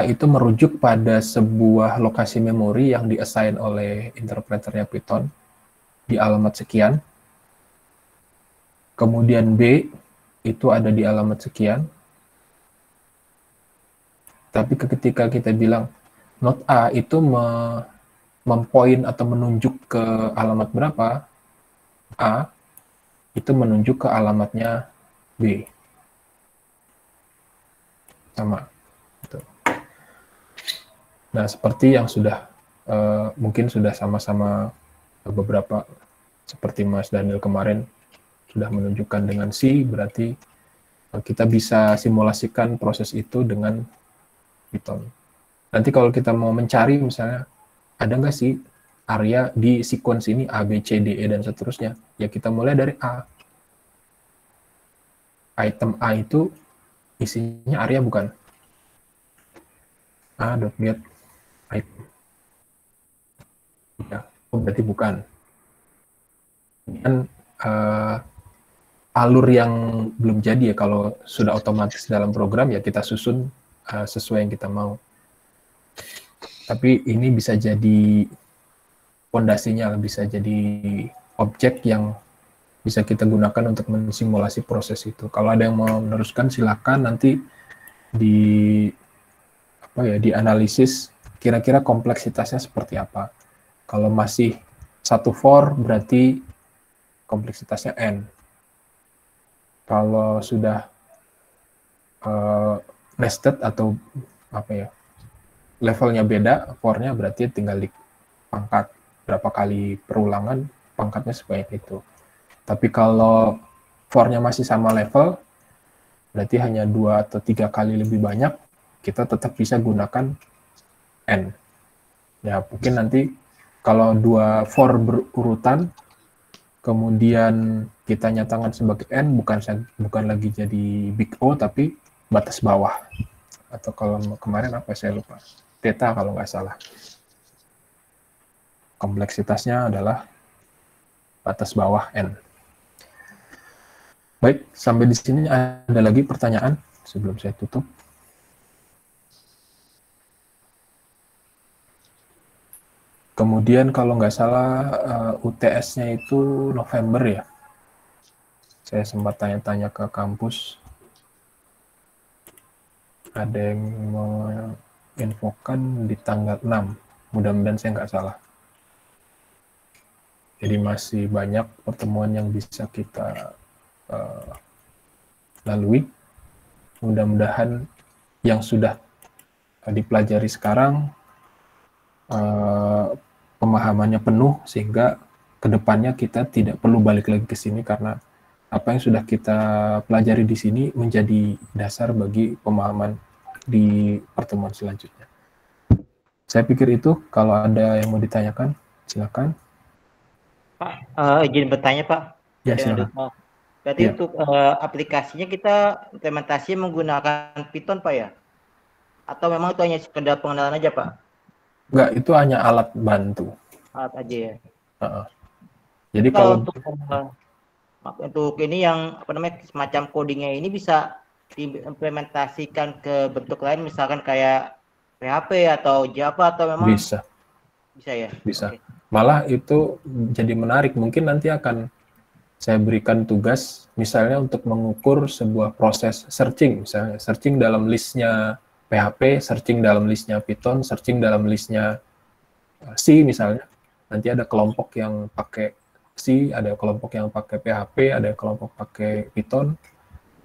itu merujuk pada sebuah lokasi memori yang di-assign oleh interpreternya Python di alamat sekian. Kemudian B itu ada di alamat sekian. Tapi ketika kita bilang not A itu mempoin atau menunjuk ke alamat berapa, A itu menunjuk ke alamatnya B. Sama. Gitu. Nah, seperti yang sudah mungkin sudah sama-sama beberapa, seperti Mas Daniel kemarin sudah menunjukkan dengan C, berarti kita bisa simulasikan proses itu dengan Python. Nanti kalau kita mau mencari misalnya, ada nggak sih area di sequence ini A, B, C, D, E, dan seterusnya, ya kita mulai dari A. Item A itu isinya area bukan? A.get item. Ya, berarti bukan. Dan alur yang belum jadi ya, kalau sudah otomatis dalam program ya kita susun sesuai yang kita mau. Tapi ini bisa jadi fondasinya, bisa jadi objek yang bisa kita gunakan untuk mensimulasi proses itu. Kalau ada yang mau meneruskan silakan, nanti dianalisis kira-kira kompleksitasnya seperti apa. Kalau masih satu for berarti kompleksitasnya n. Kalau sudah nested atau levelnya beda, for-nya berarti tinggal dipangkat berapa kali perulangan, pangkatnya sebanyak itu. Tapi kalau for-nya masih sama level, berarti hanya 2 atau 3 kali lebih banyak, kita tetap bisa gunakan n. Ya, mungkin nanti kalau 2 for berurutan, kemudian kita nyatakan sebagai n, bukan lagi jadi big O, tapi batas bawah. Atau kalau kemarin apa saya lupa, theta kalau nggak salah. Kompleksitasnya adalah batas bawah n. Baik, sampai di sini ada lagi pertanyaan sebelum saya tutup. Kemudian kalau nggak salah UTS-nya itu November ya. Saya sempat tanya-tanya ke kampus. Ada yang menginfokan di tanggal 6. Mudah-mudahan saya nggak salah. Jadi masih banyak pertemuan yang bisa kita lalui. Mudah-mudahan yang sudah dipelajari sekarang pemahamannya penuh, sehingga kedepannya kita tidak perlu balik lagi ke sini, karena apa yang sudah kita pelajari di sini menjadi dasar bagi pemahaman di pertemuan selanjutnya. Saya pikir itu. Kalau ada yang mau ditanyakan, silakan. Pak, izin bertanya Pak. Ya, silakan. Berarti ya, untuk aplikasinya kita implementasinya menggunakan Python Pak ya? Atau memang itu hanya sekedar pengenalan aja Pak? Enggak, itu hanya alat bantu. Alat aja ya? Jadi kalau untuk ini yang semacam codingnya ini bisa diimplementasikan ke bentuk lain, misalkan kayak PHP atau Java, atau memang bisa ya? Bisa. Okay. Malah itu jadi menarik. Mungkin nanti akan saya berikan tugas misalnya untuk mengukur sebuah proses searching, misalnya searching dalam listnya PHP, searching dalam listnya Python, searching dalam listnya C misalnya. Nanti ada kelompok yang pakai C, ada kelompok yang pakai PHP, ada kelompok pakai Python.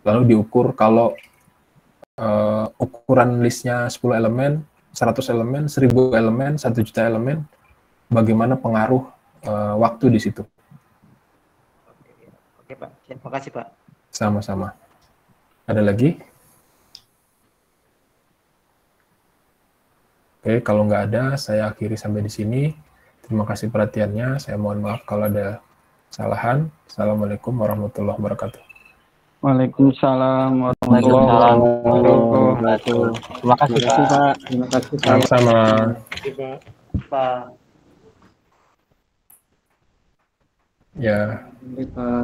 Lalu diukur kalau ukuran listnya 10 elemen, 100 elemen, 1000 elemen, 1 juta elemen, bagaimana pengaruh waktu di situ. Oke Pak, terima kasih Pak. Sama-sama. Ada lagi? Oke, kalau nggak ada, saya akhiri sampai di sini. Terima kasih perhatiannya. Saya mohon maaf kalau ada kesalahan. Assalamualaikum warahmatullahi wabarakatuh. Waalaikumsalam warahmatullahi wabarakatuh. Terima kasih Pak. Terima kasih Pak. Sama-sama. Pak. Ya. Pak.